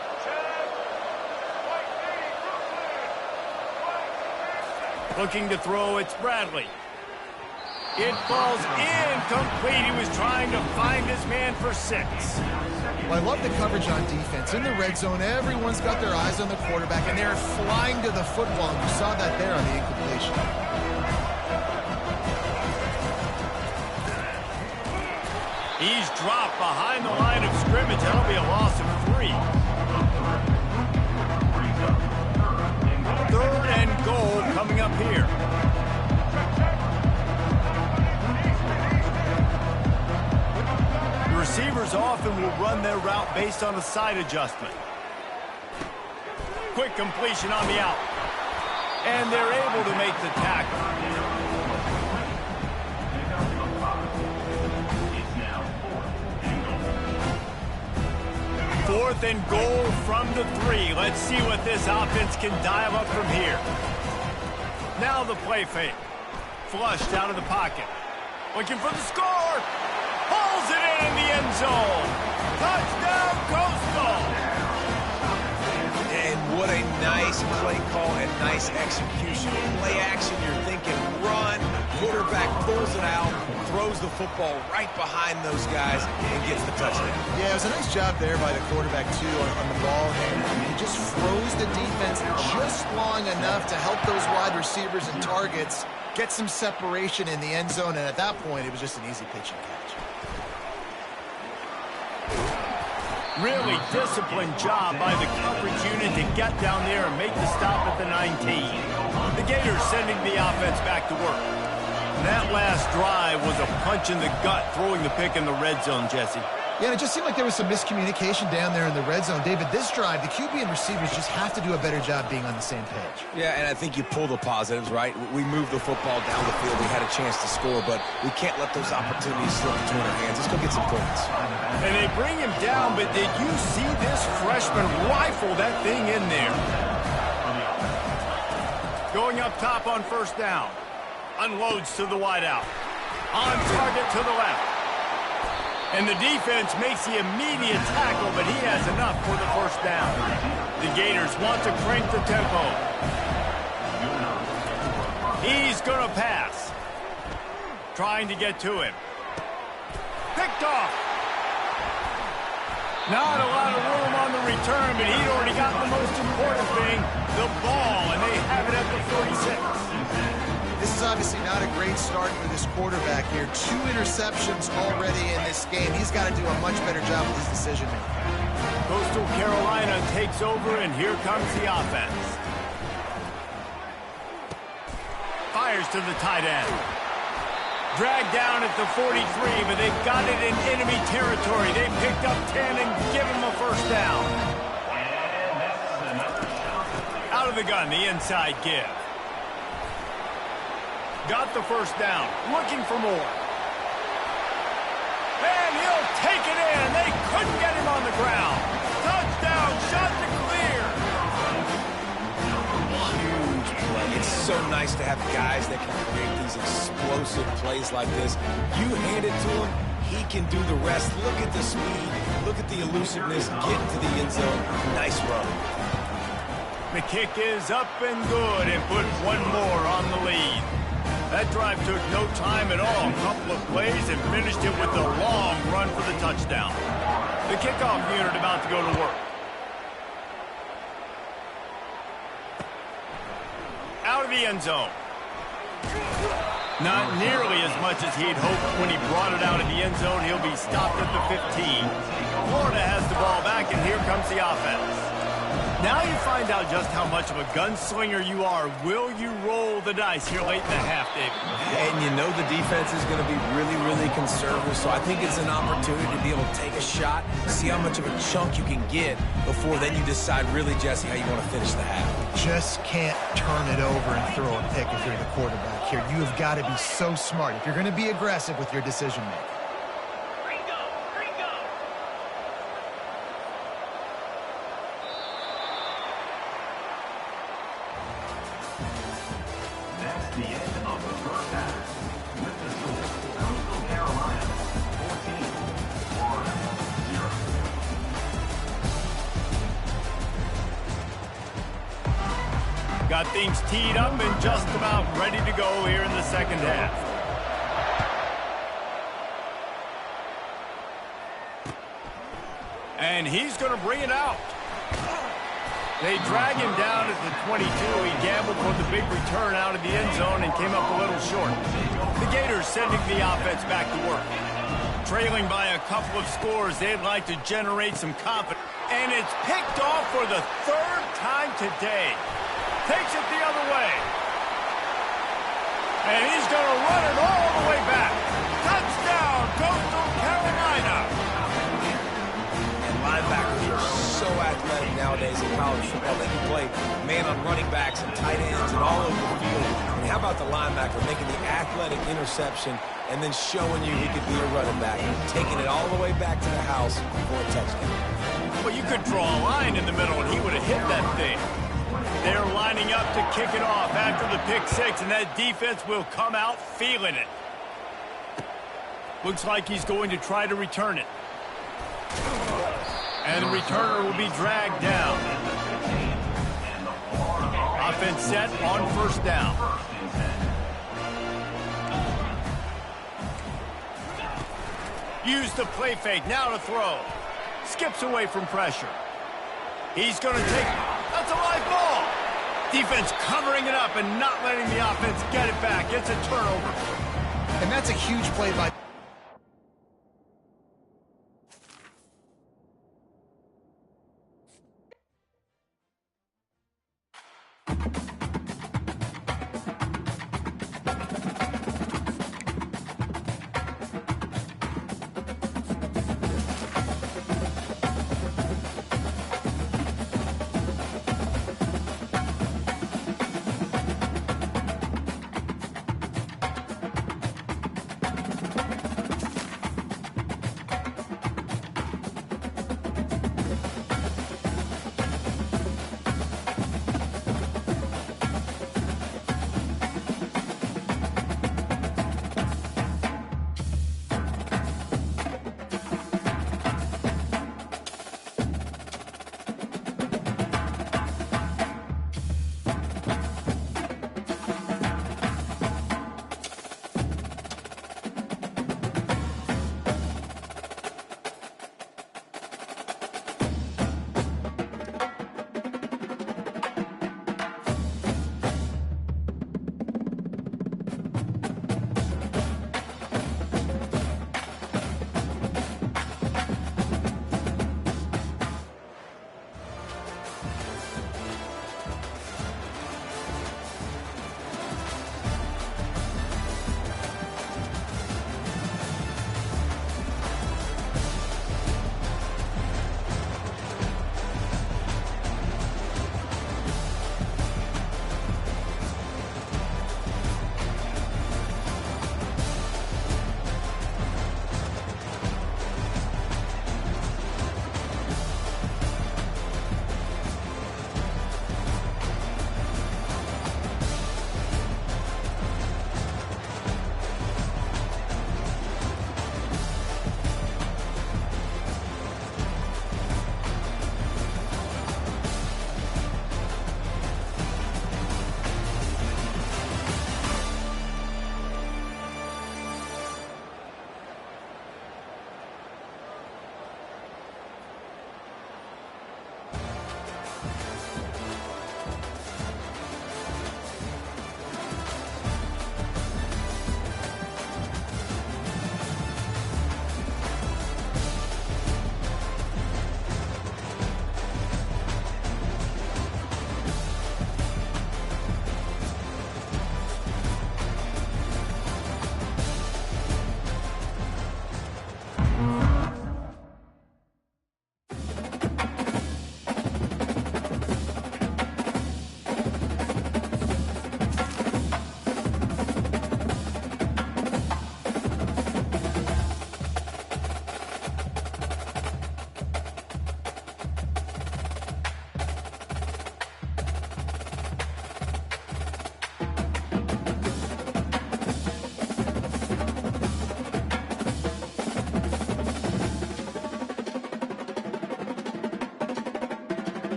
Speaker 1: Looking to throw, it's Bradley. It falls incomplete. He was trying to find his man for 6.
Speaker 3: Well, I love the coverage on defense. In the red zone, everyone's got their eyes on the quarterback, and they're flying to the football. And you saw that there on the incompletion.
Speaker 1: He's dropped behind the line of scrimmage. That'll be a loss of 3. Third and goal coming up here. The receivers often will run their route based on a side adjustment. Quick completion on the out. And they're able to make the tackle. Fourth and goal from the 3. Let's see what this offense can dial up from here. Now the play fake. Flushed out of the pocket. Looking for the score. Pulls it in the end zone. Touchdown, Coastal.
Speaker 2: And what a nice play call and nice execution. Play action, you're thinking run. Quarterback pulls it out, throws the football right behind those guys, and gets the touchdown.
Speaker 3: Yeah, it was a nice job there by the quarterback, too, on the ball handle. I mean, he just froze the defense just long enough to help those wide receivers and targets get some separation in the end zone, and at that point, it was just an easy pitch and catch.
Speaker 1: Really disciplined job by the coverage unit to get down there and make the stop at the 19. The Gators sending the offense back to work. That last drive was a punch in the gut, throwing the pick in the red zone, Jesse.
Speaker 3: Yeah, and it just seemed like there was some miscommunication down there in the red zone. David, this drive, the QB and receivers just have to do a better job being on the same page.
Speaker 2: Yeah, and I think you pull the positives, right? We moved the football down the field. We had a chance to score, but we can't let those opportunities slip between our hands. Let's go get some points.
Speaker 1: And they bring him down, but did you see this freshman rifle that thing in there? Going up top on first down. Unloads to the wideout. On target to the left. And the defense makes the immediate tackle, but he has enough for the first down. The Gators want to crank the tempo. He's going to pass. Trying to get to him. Picked off. Not a lot of room on the return, but he'd already got the most important thing, the ball, and they have it at the 46.
Speaker 3: This is obviously not a great start for this quarterback here. 2 interceptions already in this game. He's got to do a much better job with his decision-making.
Speaker 1: Coastal Carolina takes over, and here comes the offense. Fires to the tight end. Dragged down at the 43, but they've got it in enemy territory. They picked up 10 and give him a first down. Out of the gun, the inside give. Got the first down, looking for more. And he'll take it in. They couldn't get him on the ground. Touchdown, shot to clear.
Speaker 2: Huge play. It's so nice to have guys that can create these explosive plays like this. You hand it to him, he can do the rest. Look at the speed. Look at the elusiveness. Get into the end zone. Nice run.
Speaker 1: The kick is up and good and put one more on the lead. That drive took no time at all. A couple of plays and finished it with a long run for the touchdown. The kickoff unit about to go to work. Out of the end zone. Not nearly as much as he'd hoped when he brought it out of the end zone. He'll be stopped at the 15. Florida has the ball back, and here comes the offense. Now you find out just how much of a gunslinger you are. Will you roll the dice here late in the half, David?
Speaker 2: And you know the defense is going to be really, really conservative, so I think it's an opportunity to be able to take a shot, see how much of a chunk you can get before then you decide really, Jesse, how you want to finish the half.
Speaker 3: Just can't turn it over and throw a pick if you're the quarterback here. You have got to be so smart if you're going to be aggressive with your decision-making.
Speaker 4: The end of the first half. With the score, Coastal Carolina 14, Florida 0.
Speaker 1: Got things teed up and just about ready to go here in the second half. And he's going to bring it out. They drag him down at the 22. He gambled for the big return out of the end zone and came up a little short. The Gators sending the offense back to work. Trailing by a couple of scores, they'd like to generate some confidence. And it's picked off for the 3rd time today. Takes it the other way. And he's going to run it all the way back. Touchdown, Coastal Carolina.
Speaker 2: And linebackers are so athletic nowadays in college football. They can play man on running backs and tight ends and all over the field. I mean, how about the linebacker making the athletic interception and then showing you he could be a running back, taking it all the way back to the house for a touchdown.
Speaker 1: Well, you could draw a line in the middle and he would have hit that thing. They're lining up to kick it off after the pick six, and that defense will come out feeling it. Looks like he's going to try to return it. And the returner will be dragged down. Offense set on first down. Use the play fake, now to throw. Skips away from pressure. He's going to take, that's a live ball. Defense covering it up and not letting the offense get it back. It's a turnover.
Speaker 3: And that's a huge play by...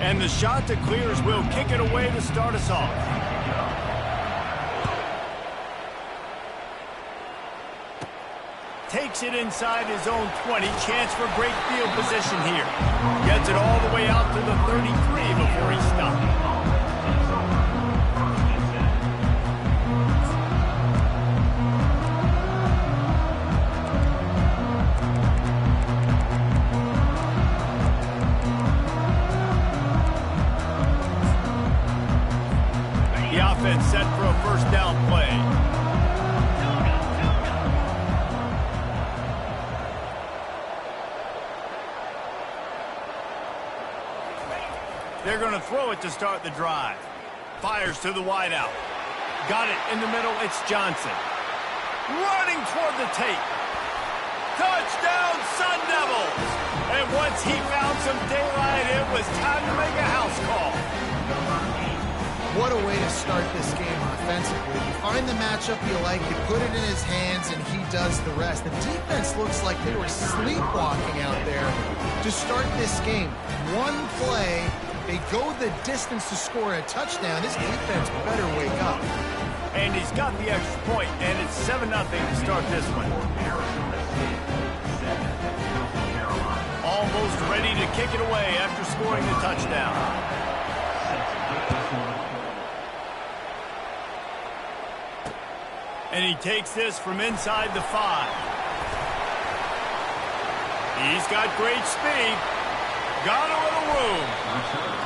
Speaker 1: And the shot that clears will kick it away to start us off. Takes it inside his own 20. Chance for great field position here. Gets it all the way out to the 33 before he stops. Set for a first down play. They're going to throw it to start the drive. Fires to the wideout. Got it in the middle. It's Johnson. Running toward the tape. Touchdown, Sun Devils! And once he found some daylight, it was time to make a house call.
Speaker 3: What a way to start this game offensively. You find the matchup you like, you put it in his hands, and he does the rest. The defense looks like they were sleepwalking out there to start this game. One play, they go the distance to score a touchdown. This defense better wake up.
Speaker 1: And he's got the extra point, and it's 7-0 to start this one. Almost ready to kick it away after scoring the touchdown. And he takes this from inside the 5. He's got great speed. Got a little room.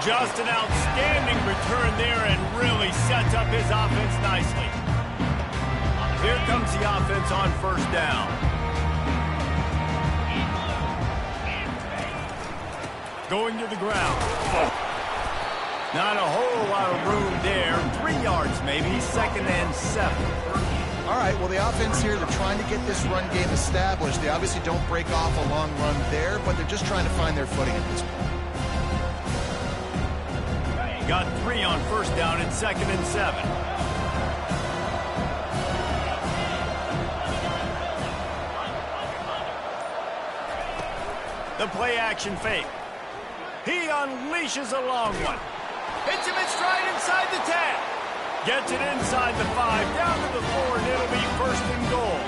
Speaker 1: Just an outstanding return there and really sets up his offense nicely. Here comes the offense on first down. Going to the ground. Not a whole lot of room there. 3 yards maybe. 2nd and 7.
Speaker 3: All right, well, the offense here, they're trying to get this run game established. They obviously don't break off a long run there, but they're just trying to find their footing at this point.
Speaker 1: Got 3 on first down and 2nd and 7. The play action fake. He unleashes a long one. Hits him in stride inside the 10. Gets it inside the 5, down to the 4, and it'll be 1st and goal.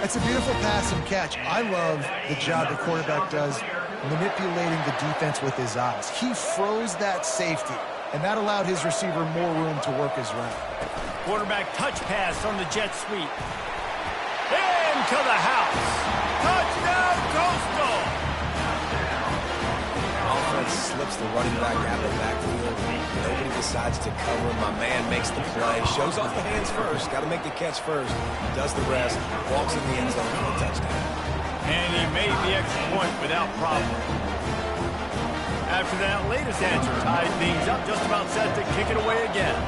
Speaker 3: It's a beautiful pass and catch. I love the job the quarterback does manipulating the defense with his eyes. He froze that safety, and that allowed his receiver more room to work his route.
Speaker 1: Quarterback touch pass on the jet sweep. Into the house. Touchdown, Coastal.
Speaker 2: Offense slips the running back out of the backfield. Nobody decides to cover him. My man makes the play. Shows off the hands first. Got to make the catch first. Does the rest. Walks in the end zone for the touchdown.
Speaker 1: And he made the extra point without problem. After that latest answer tied things up, just about set to kick it away again.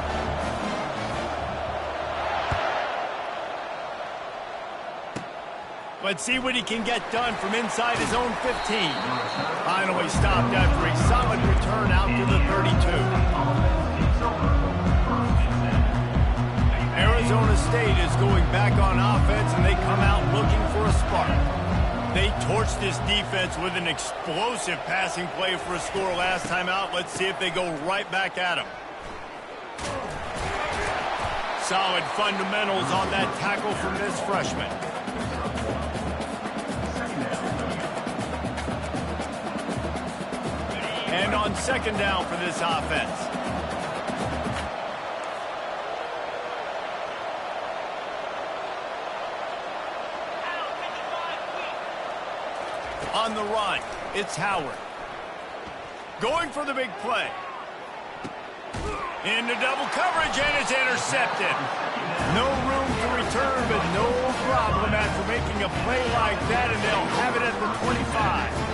Speaker 1: Let's see what he can get done from inside his own 15. Finally stopped after a solid return out to the 32. Arizona State is going back on offense, and they come out looking for a spark. They torched this defense with an explosive passing play for a score last time out. Let's see if they go right back at him. Solid fundamentals on that tackle from this freshman. And on 2nd down for this offense. On the run, it's Howard. Going for the big play. Into double coverage, and it's intercepted. No room to return, but no problem after making a play like that, and they'll have it at the 25.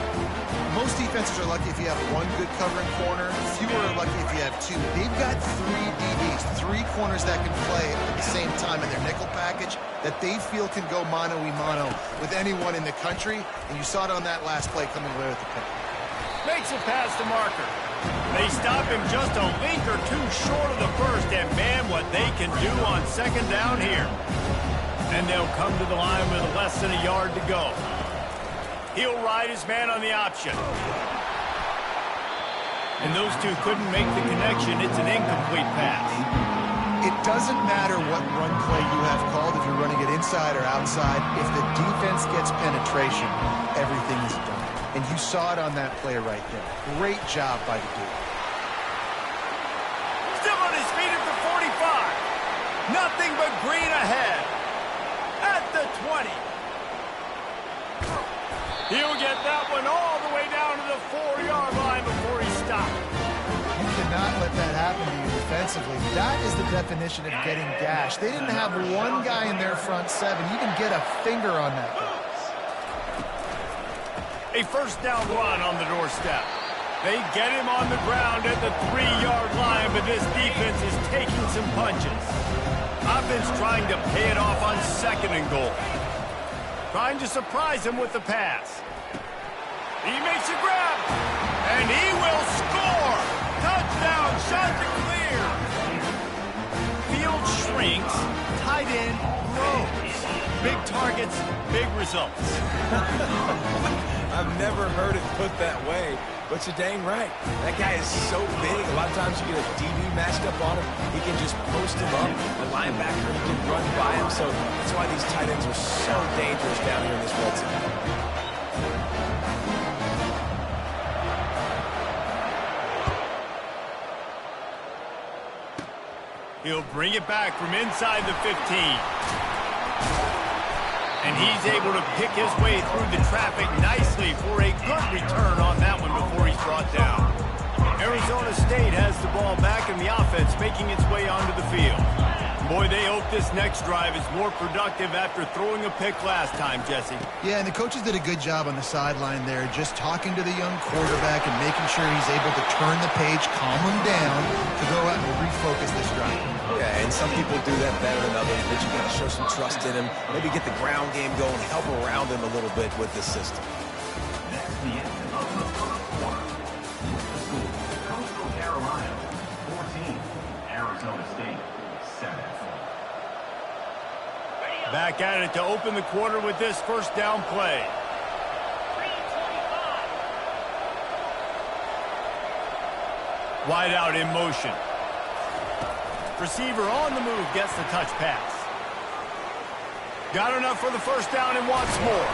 Speaker 3: Most defenses are lucky if you have one good covering corner. Fewer are lucky if you have 2. They've got 3 DBs, 3 corners that can play at the same time in their nickel package that they feel can go mano-a-mano with anyone in the country. And you saw it on that last play coming away with the pick.
Speaker 1: Makes it past the marker. They stop him just a link or 2 short of the first, and man, what they can do on 2nd down here. And they'll come to the line with less than a yard to go. He'll ride his man on the option. And those two couldn't make the connection. It's an incomplete pass.
Speaker 3: It doesn't matter what run play you have called, if you're running it inside or outside. If the defense gets penetration, everything is done. And you saw it on that play right there. Great job by the dude.
Speaker 1: Still on his feet at the 45. Nothing but green ahead. At the 20. He'll get that one all the way down to the 4-yard line before he stopped.
Speaker 3: You cannot let that happen to you defensively. That is the definition of getting gashed. They didn't have one guy in their front seven. You can get a finger on that guy.
Speaker 1: A first down run on the doorstep. They get him on the ground at the 3-yard line, but this defense is taking some punches. Offense trying to pay it off on 2nd and goal. Trying to surprise him with the pass. He makes a grab, and he will score! Touchdown, shot to clear! Field shrinks, tight end grows. Big targets, big results.
Speaker 2: I've never heard it put that way, but you're dang right. That guy is so big. A lot of times you get a DB matched up on him. He can just post him up. A linebacker, he can run by him. So that's why these tight ends are so dangerous down here in this red zone.
Speaker 1: He'll bring it back from inside the 15. And he's able to pick his way through the traffic nicely for a good return on that one before he's brought down. Arizona State has the ball back and the offense making its way onto the field. Boy, they hope this next drive is more productive after throwing a pick last time, Jesse.
Speaker 3: Yeah, and the coaches did a good job on the sideline there, just talking to the young quarterback and making sure he's able to turn the page, calm him down, to go out and refocus this drive.
Speaker 2: Yeah, and some people do that better than others, but you got to show some trust in him, maybe get the ground game going, help around him a little bit with the system.
Speaker 4: That's the end of the first quarter. The score, Coastal Carolina 14, Arizona State 7.
Speaker 1: Back at it to open the quarter with this first down play. Wide out in motion. Receiver on the move gets the touch pass. Got enough for the first down and wants more.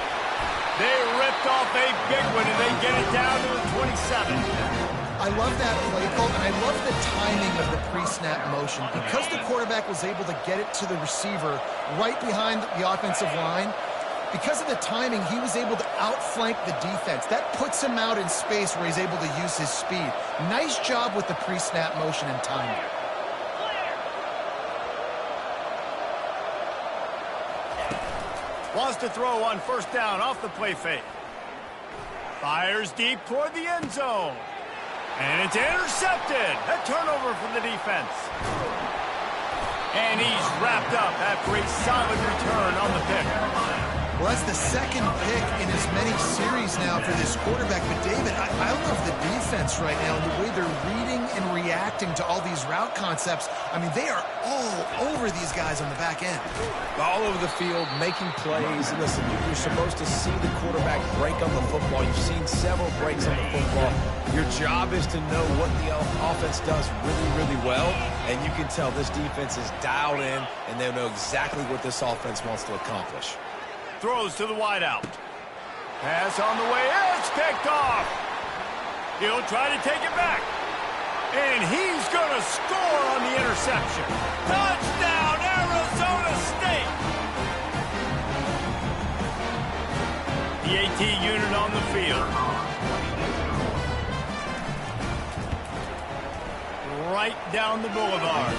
Speaker 1: They ripped off a big one and they get it down to the 27.
Speaker 3: I love that play call, and I love the timing of the pre-snap motion. Because the quarterback was able to get it to the receiver right behind the offensive line, because of the timing, he was able to outflank the defense. That puts him out in space where he's able to use his speed. Nice job with the pre-snap motion and timing.
Speaker 1: Wants to throw on first down off the play fake. Fires deep toward the end zone. And it's intercepted. A turnover from the defense. And he's wrapped up after a solid return on the pick.
Speaker 3: Well, that's the second pick in as many series now for this quarterback. But, David, I love the defense right now and the way they're reading and reacting to all these route concepts. I mean, they are all over these guys on the back end.
Speaker 2: All over the field, making plays. And listen, you're supposed to see the quarterback break on the football. You've seen several breaks on the football. Your job is to know what the offense does really, really well. And you can tell this defense is dialed in, and they know exactly what this offense wants to accomplish.
Speaker 1: Throws to the wideout. Pass on the way. It's picked off. He'll try to take it back. And he's going to score on the interception. Touchdown, Arizona State. The AT unit on the field. Right down the boulevard.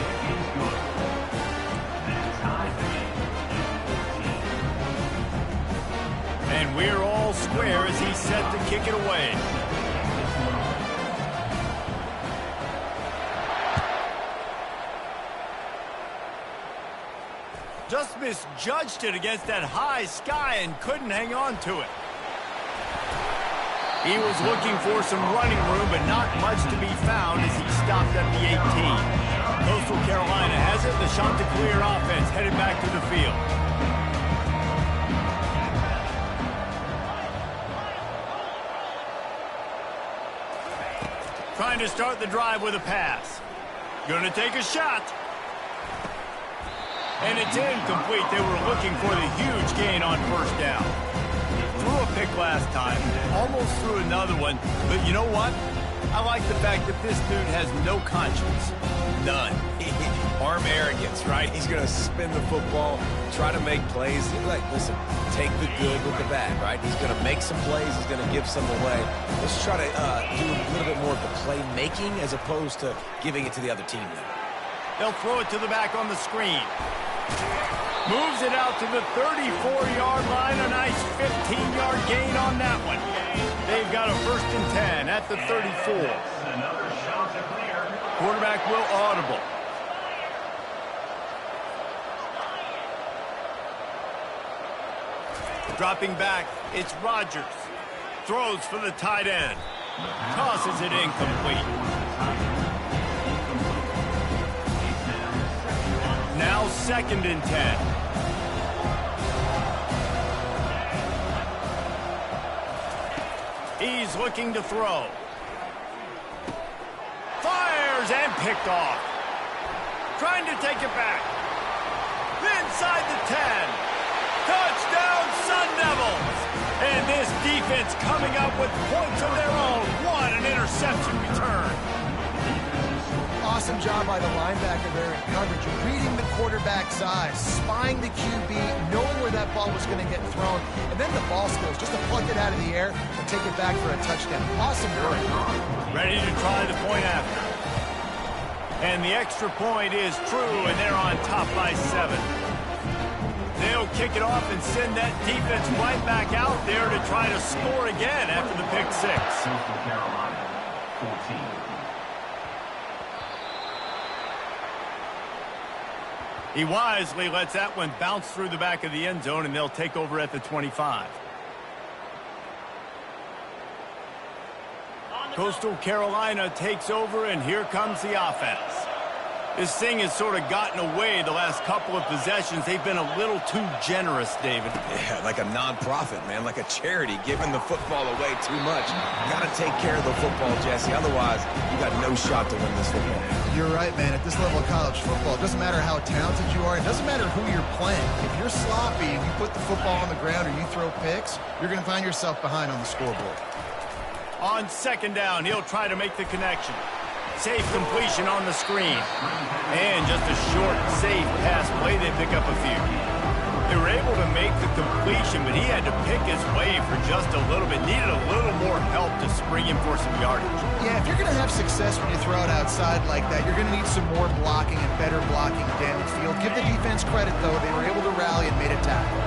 Speaker 1: And we're all square as he's set to kick it away. Just misjudged it against that high sky and couldn't hang on to it. He was looking for some running room, but not much to be found as he stopped at the 18. Coastal Carolina has it. The Chanticleer offense headed back to the field. Trying to start the drive with a pass. Gonna take a shot. And it's incomplete. They were looking for the huge gain on first down. Threw a pick last time. Almost threw another one. But you know what? I like the fact that this dude has no conscience. None.
Speaker 2: Arm arrogance, right? He's going to spin the football, try to make plays. Like, listen, take the good with the bad, right? He's going to make some plays. He's going to give some away. Let's try to do a little bit more of the playmaking as opposed to giving it to the other team now.
Speaker 1: They'll throw it to the back on the screen. Moves it out to the 34-yard line. A nice 15-yard gain on that one. They've got a 1st and 10 at the 34. Quarterback will audible. Dropping back, it's Rodgers. Throws for the tight end. Tosses it incomplete. Now 2nd and 10. He's looking to throw. Fires and picked off. Trying to take it back. Inside the 10. Touchdown, Sun Devils! And this defense coming up with points of their own. What an interception return.
Speaker 3: Awesome job by the linebacker there in coverage, reading the quarterback's eyes, spying the QB, knowing where that ball was going to get thrown, and then the ball skills, just to pluck it out of the air and take it back for a touchdown. Awesome work.
Speaker 1: Ready to try the point after. And the extra point is true, and they're on top by 7. They'll kick it off and send that defense right back out there to try to score again after the pick 6.
Speaker 4: Coastal Carolina, 14.
Speaker 1: He wisely lets that one bounce through the back of the end zone, and they'll take over at the 25. Coastal Carolina takes over, and here comes the offense. This thing has sort of gotten away the last couple of possessions. They've been a little too generous, David.
Speaker 2: Yeah, like a non-profit, man, like a charity, giving the football away too much. You got to take care of the football, Jesse. Otherwise, you got no shot to win this football.
Speaker 3: You're right, man. At this level of college football, it doesn't matter how talented you are. It doesn't matter who you're playing. If you're sloppy and you put the football on the ground or you throw picks, you're going to find yourself behind on the scoreboard.
Speaker 1: On 2nd down, he'll try to make the connection. Safe completion on the screen. And just a short, safe pass play. They pick up a few. They were able to make the completion, but he had to pick his way for just a little bit. Needed a little more help to spring him for some yardage.
Speaker 3: Yeah, if you're going to have success when you throw it outside like that, you're going to need some more blocking and better blocking downfield. Give the defense credit, though. They were able to rally and made a tackle.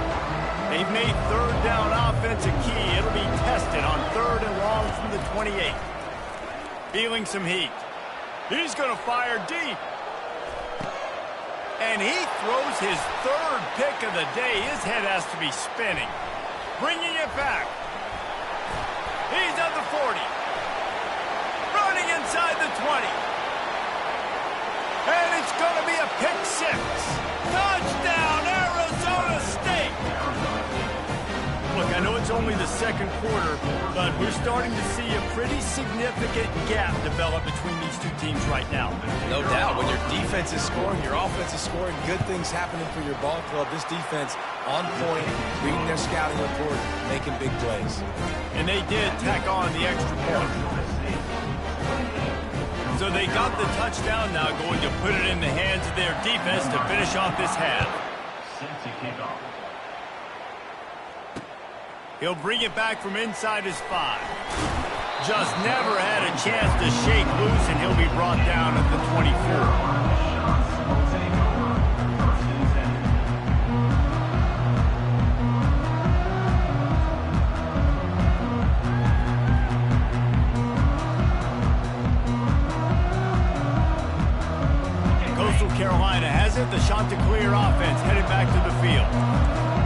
Speaker 1: They've made 3rd down offense a key. It'll be tested on 3rd and long from the 28. Feeling some heat. He's going to fire deep. And he throws his 3rd pick of the day. His head has to be spinning. Bringing it back. He's at the 40. Running inside the 20. And it's going to be a pick 6. Touchdown, Arizona State. Look, I know it's only the 2nd quarter, but we're starting to see a pretty significant gap develop between these two teams right now.
Speaker 2: No doubt. When your defense is scoring, your offense is scoring, good things happening for your ball club. This defense on point, reading their scouting report, making big plays.
Speaker 1: And they did tack on the extra point. So they got the touchdown, now going to put it in the hands of their defense to finish off this half.
Speaker 4: Set to kick off.
Speaker 1: He'll bring it back from inside his 5. Just never had a chance to shake loose, and he'll be brought down at the 24.
Speaker 4: Shots will take over. 1st and 10.
Speaker 1: Coastal Carolina has it. The Chanticleer offense headed back to the field.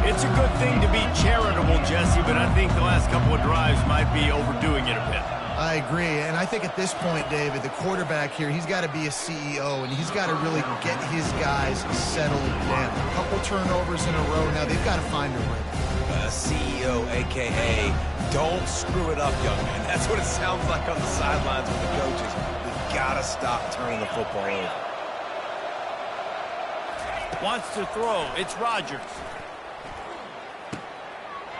Speaker 1: It's a good thing to be charitable, Jesse, but I think the last couple of drives might be overdoing it a bit.
Speaker 3: I agree, and I think at this point, David, the quarterback here, he's got to be a CEO, and he's got to really get his guys settled down. A couple turnovers in a row now. They've got to find a rhythm.
Speaker 2: CEO, a.k.a. Don't screw it up, young man. That's what it sounds like on the sidelines with the coaches. We've got to stop turning the football over.
Speaker 1: Wants to throw. It's Rodgers.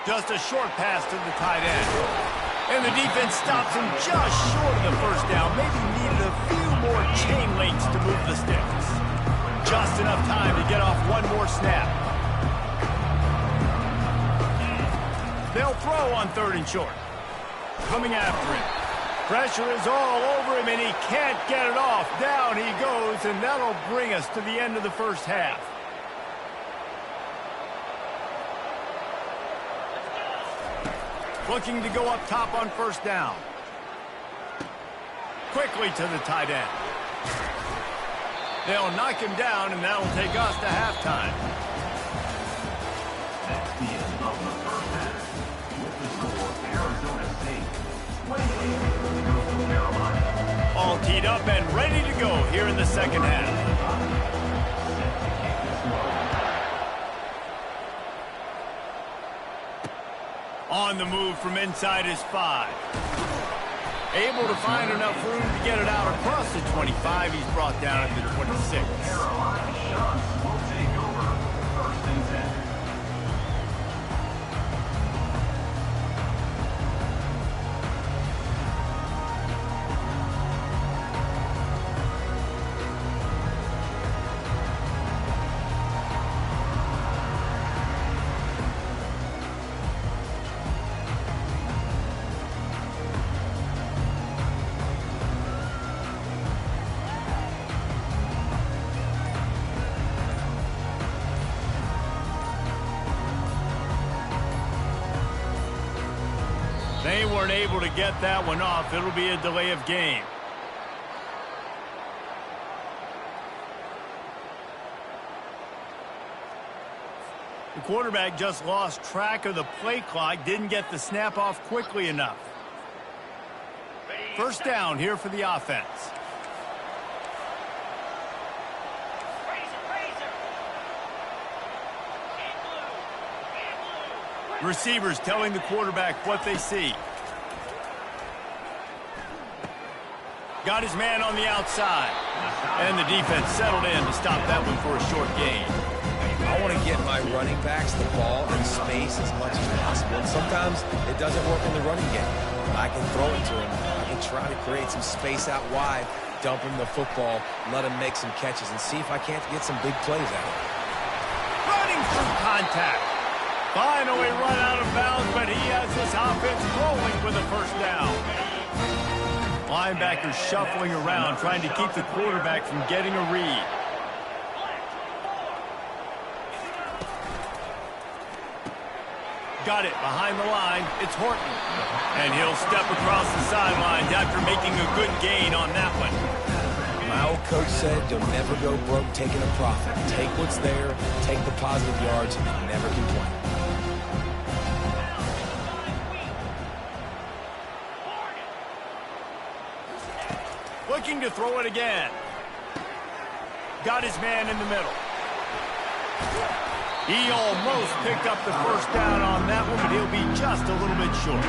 Speaker 1: Just a short pass to the tight end. And the defense stops him just short of the first down. Maybe needed a few more chain links to move the sticks. Just enough time to get off one more snap. They'll throw on 3rd and short. Coming after him. Pressure is all over him, and he can't get it off. Down he goes, and that'll bring us to the end of the first half. Looking to go up top on 1st down. Quickly to the tight end. They'll knock him down, and that'll take us to halftime.
Speaker 4: That's the end of the first half. With the score, Arizona State 28, Coastal Carolina.
Speaker 1: All teed up and ready to go here in the second half. On the move from inside his 5. Able to find enough room to get it out across the 25. He's brought down at the 26.
Speaker 4: Carolina shots will take over 1st and 10.
Speaker 1: They weren't able to get that one off. It'll be a delay of game. The quarterback just lost track of the play clock, didn't get the snap off quickly enough. 1st down here for the offense. Receivers telling the quarterback what they see. Got his man on the outside. And the defense settled in to stop that one for a short gain.
Speaker 2: I want to get my running backs the ball in space as much as possible. And sometimes it doesn't work in the running game. I can throw it to him. I can try to create some space out wide, dump him the football, let him make some catches, and see if I can't get some big plays out of it.
Speaker 1: Running through contact. Finally run out of bounds, but he has this offense rolling with a 1st down. Linebackers shuffling around, trying to keep the quarterback from getting a read. Got it behind the line. It's Horton. And he'll step across the sidelines after making a good gain on that one.
Speaker 2: My old coach said, you'll never go broke taking a profit. Take what's there, take the positive yards, and never complain.
Speaker 1: Looking to throw it again. Got his man in the middle. He almost picked up the 1st down on that one, but he'll be just a little bit short.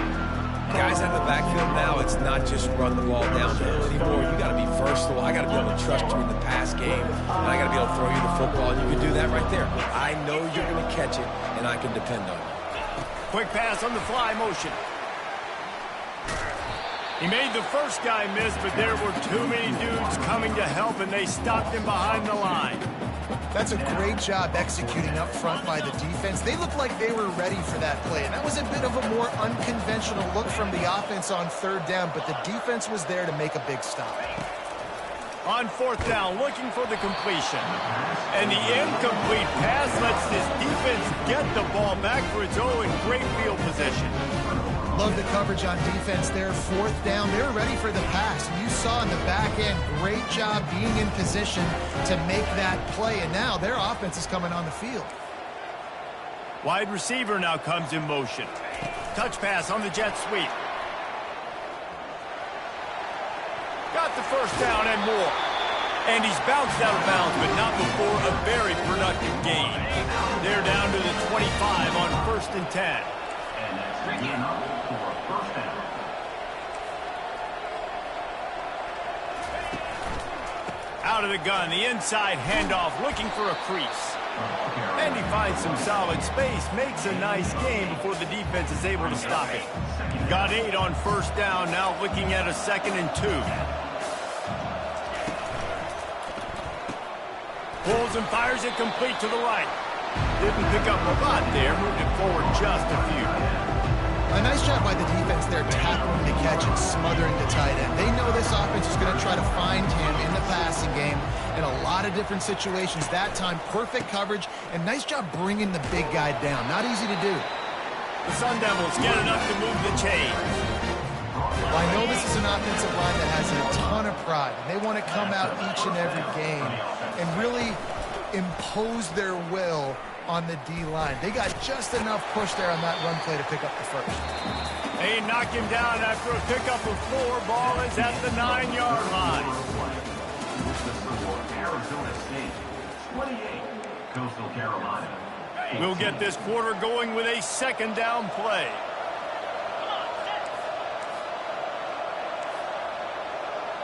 Speaker 2: Guys out of the backfield now, it's not just run the ball downhill anymore. You got to be versatile. I got to be able to trust you in the pass game, and I got to be able to throw you the football, and you can do that right there. I know you're going to catch it, and I can depend on it.
Speaker 1: Quick pass on the fly motion. He made the first guy miss, but there were too many dudes coming to help, and they stopped him behind the line.
Speaker 3: That's a great job executing up front by the defense. They looked like they were ready for that play, and that was a bit of a more unconventional look from the offense on 3rd down, but the defense was there to make a big stop.
Speaker 1: On 4th down, looking for the completion. And the incomplete pass lets this defense get the ball back for its own great field position.
Speaker 3: Love the coverage on defense there. 4th down, they were ready for the pass. You saw in the back end, great job being in position to make that play. And now their offense is coming on the field.
Speaker 1: Wide receiver now comes in motion. Touch pass on the jet sweep. Got the 1st down and more. And he's bounced out of bounds, but not before a very productive gain. They're down to the 25 on 1st and 10.
Speaker 4: And that's good enough for a first down.
Speaker 1: Out of the gun, the inside handoff, looking for a crease. And he finds some solid space, makes a nice gain before the defense is able to stop it. Got 8 on first down, now looking at a 2nd and 2. Pulls and fires it complete to the right. Didn't pick up a lot there, moved it forward just a few.
Speaker 3: A nice job by the defense there, tackling the catch and smothering the tight end. They know this offense is going to try to find him in the passing game in a lot of different situations. That time, perfect coverage, and nice job bringing the big guy down. Not easy to do.
Speaker 1: The Sun Devils get enough to move the chains.
Speaker 3: Well, I know this is an offensive line that has a ton of pride, and they want to come out each and every game and really impose their will on the D-line. They got just enough push there on that run play to pick up the first.
Speaker 1: They knock him down after a pickup of 4. Ball is at the 9-yard line.
Speaker 4: Arizona State, 28, Coastal Carolina.
Speaker 1: We'll get this quarter going with a 2nd down play.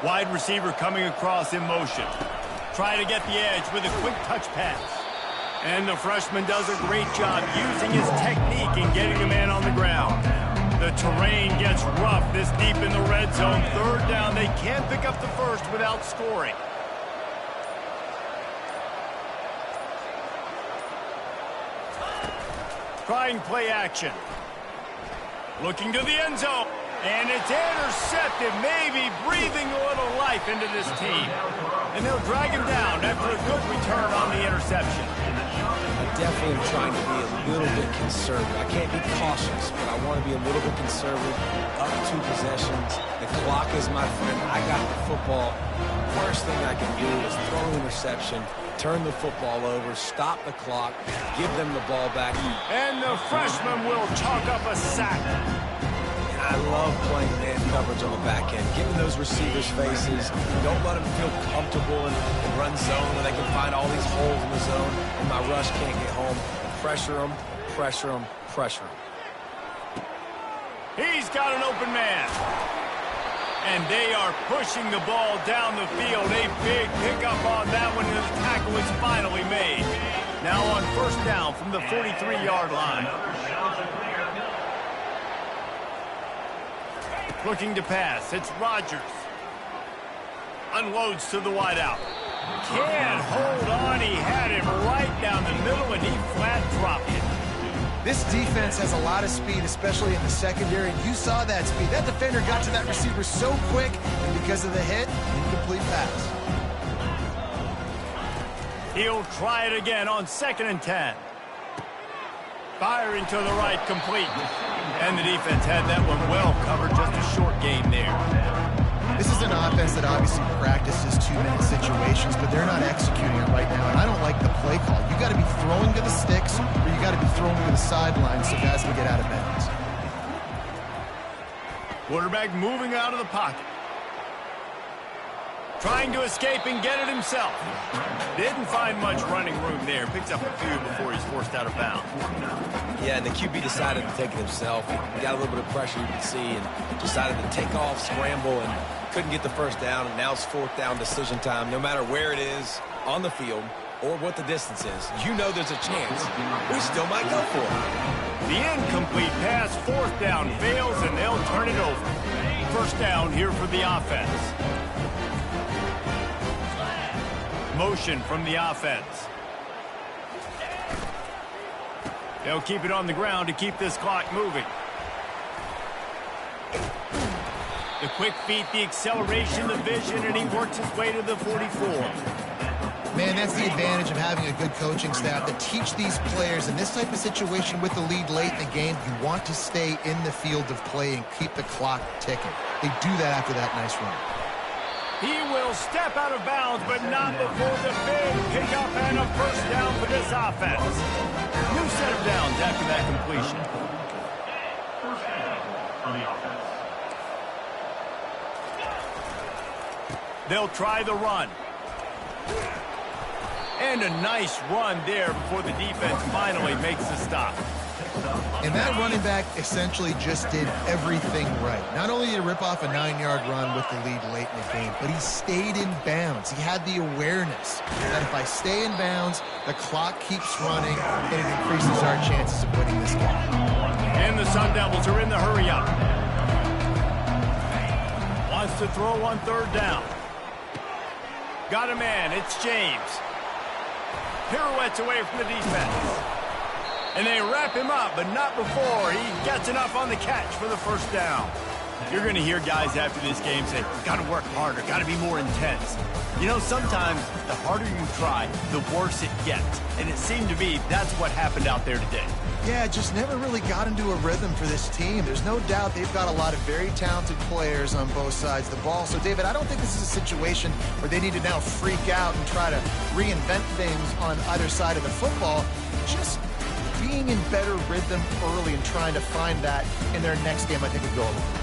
Speaker 1: Wide receiver coming across in motion. Try to get the edge with a quick touch pass. And the freshman does a great job using his technique and getting the man on the ground. The terrain gets rough this deep in the red zone. 3rd down, they can't pick up the first without scoring. Trying play action. Looking to the end zone. And it's intercepted, maybe breathing a little life into this team. And they'll drag him down after a good return on the interception.
Speaker 2: I definitely am trying to be a little bit conservative. I can't be cautious, but I want to be a little bit conservative. Up 2 possessions. The clock is my friend. I got the football. Worst thing I can do is throw an interception, turn the football over, stop the clock, give them the ball back.
Speaker 1: And the freshman will chalk up a sack.
Speaker 2: I love playing man coverage on the back end, giving those receivers faces. Don't let them feel comfortable in run zone where they can find all these holes in the zone and my rush can't get home. Pressure them, pressure them, pressure them.
Speaker 1: He's got an open man. And they are pushing the ball down the field. A big pickup on that one, and the tackle is finally made. Now on first down from the 43-yard line. Looking to pass. It's Rodgers. Unloads to the wideout. Can't hold on. He had it right down the middle, and he flat dropped it.
Speaker 3: This defense has a lot of speed, especially in the secondary. You saw that speed. That defender got to that receiver so quick, and because of the hit, incomplete pass.
Speaker 1: He'll try it again on 2nd and 10. Firing to the right, complete. And the defense had that one well covered, just a short gain there.
Speaker 3: This is an offense that obviously practices 2-minute situations, but they're not executing it right now, and I don't like the play call. You got to be throwing to the sticks, or you got to be throwing to the sidelines so guys can get out of bounds.
Speaker 1: Quarterback moving out of the pocket. Trying to escape and get it himself. Didn't find much running room there. Picks up a few before he's forced out of bounds.
Speaker 2: Yeah, and the QB decided to take it himself. He got a little bit of pressure, you can see, and decided to take off, scramble, and couldn't get the first down, and now it's 4th down decision time. No matter where it is on the field or what the distance is, you know there's a chance. We still might go for it.
Speaker 1: The incomplete pass, 4th down, fails, and they'll turn it over. First down here for the offense. Motion from the offense. They'll keep it on the ground to keep this clock moving. The quick feet, the acceleration, the vision, and he works his way to the 44.
Speaker 3: Man, that's the advantage of having a good coaching staff to teach these players in this type of situation with the lead late in the game. You want to stay in the field of play and keep the clock ticking. They do that after that nice run.
Speaker 1: He will step out of bounds, but not before the big pickup and a first down for this offense. New set of downs after that completion.
Speaker 4: First down for the offense.
Speaker 1: They'll try the run. And a nice run there before the defense finally makes the stop.
Speaker 3: And that running back essentially just did everything right. Not only did he rip off a 9-yard run with the lead late in the game, but he stayed in bounds. He had the awareness that if I stay in bounds, the clock keeps running, and it increases our chances of winning this game.
Speaker 1: And the Sun Devils are in the hurry up. Wants to throw on third down. Got a man. It's James. Pirouettes away from the defense. And they wrap him up, but not before he gets enough on the catch for the first down. You're going to hear guys after this game say, got to work harder, got to be more intense. You know, sometimes the harder you try, the worse it gets. And it seemed to me that's what happened out there today.
Speaker 3: Yeah, just never really got into a rhythm for this team. There's no doubt they've got a lot of very talented players on both sides of the ball. So, David, I don't think this is a situation where they need to now freak out and try to reinvent things on either side of the football. Just being in better rhythm early and trying to find that in their next game, I think would go a long way.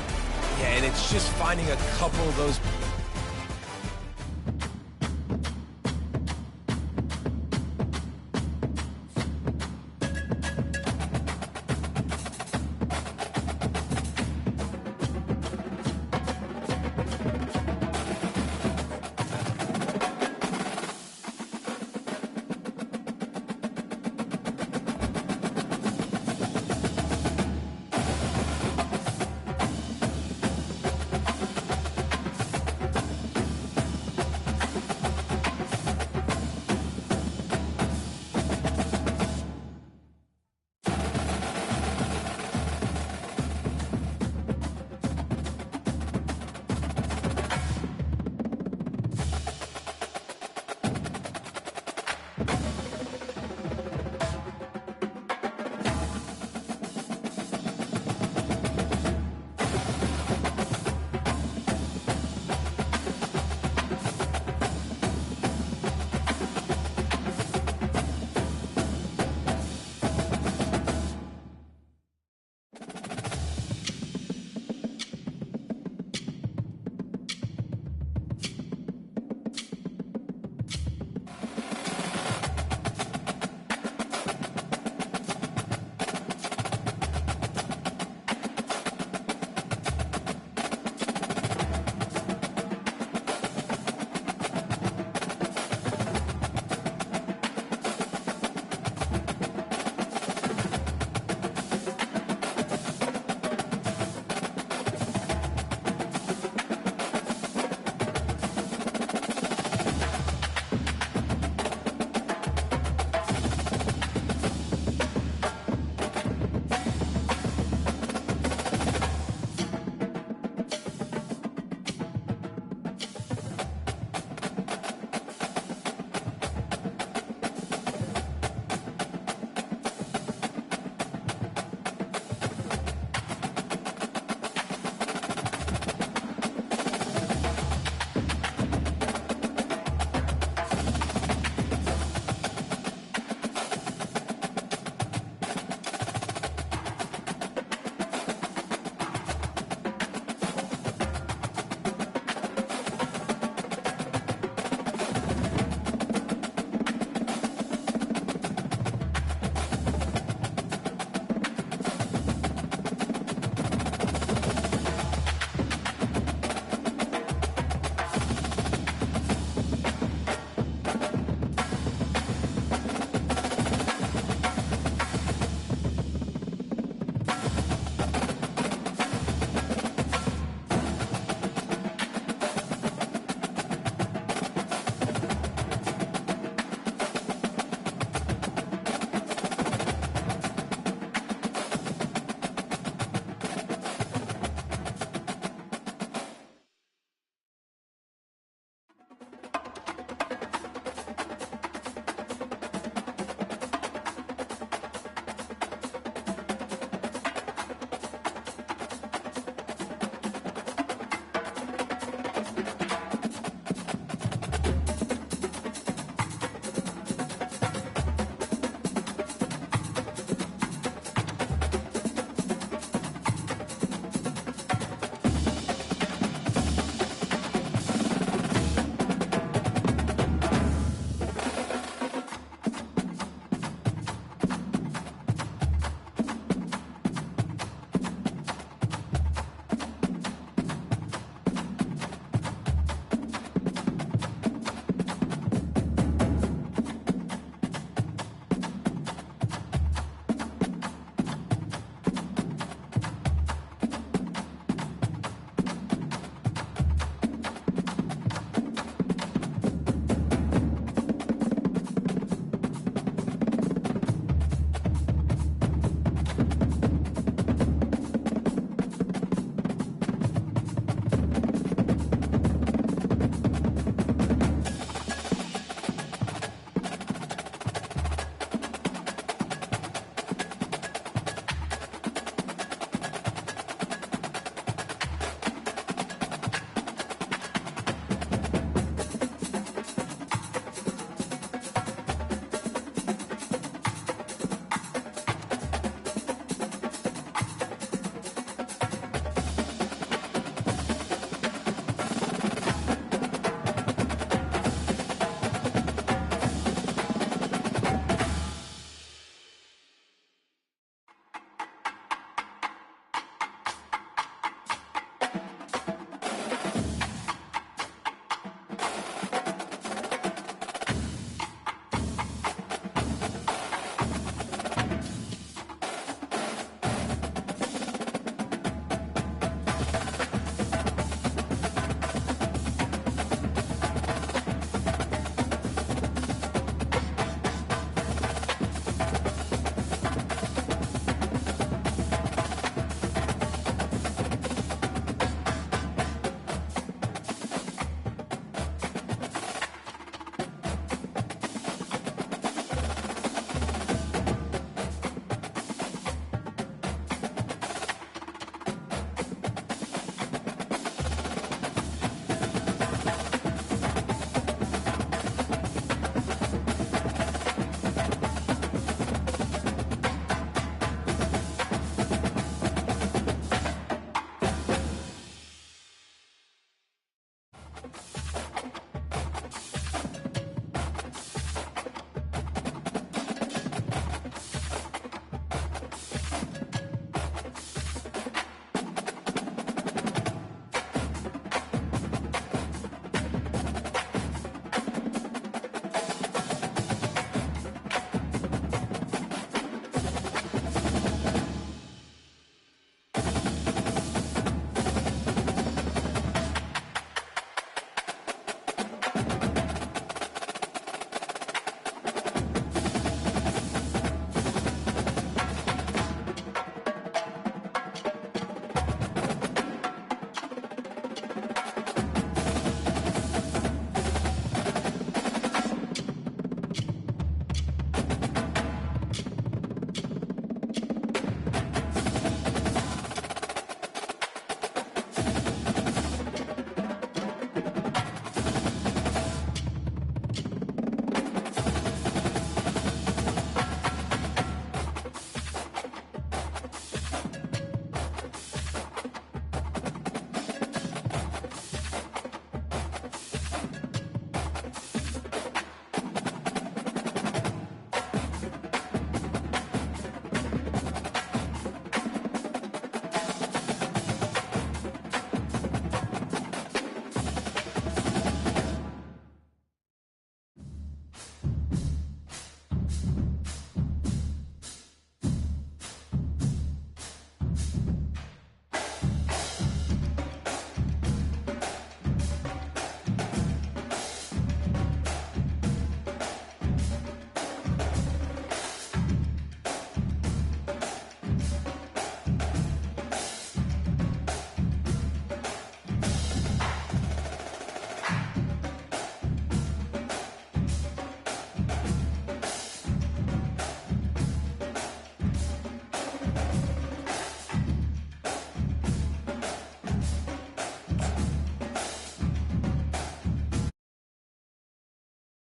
Speaker 2: Yeah, and it's just finding a couple of those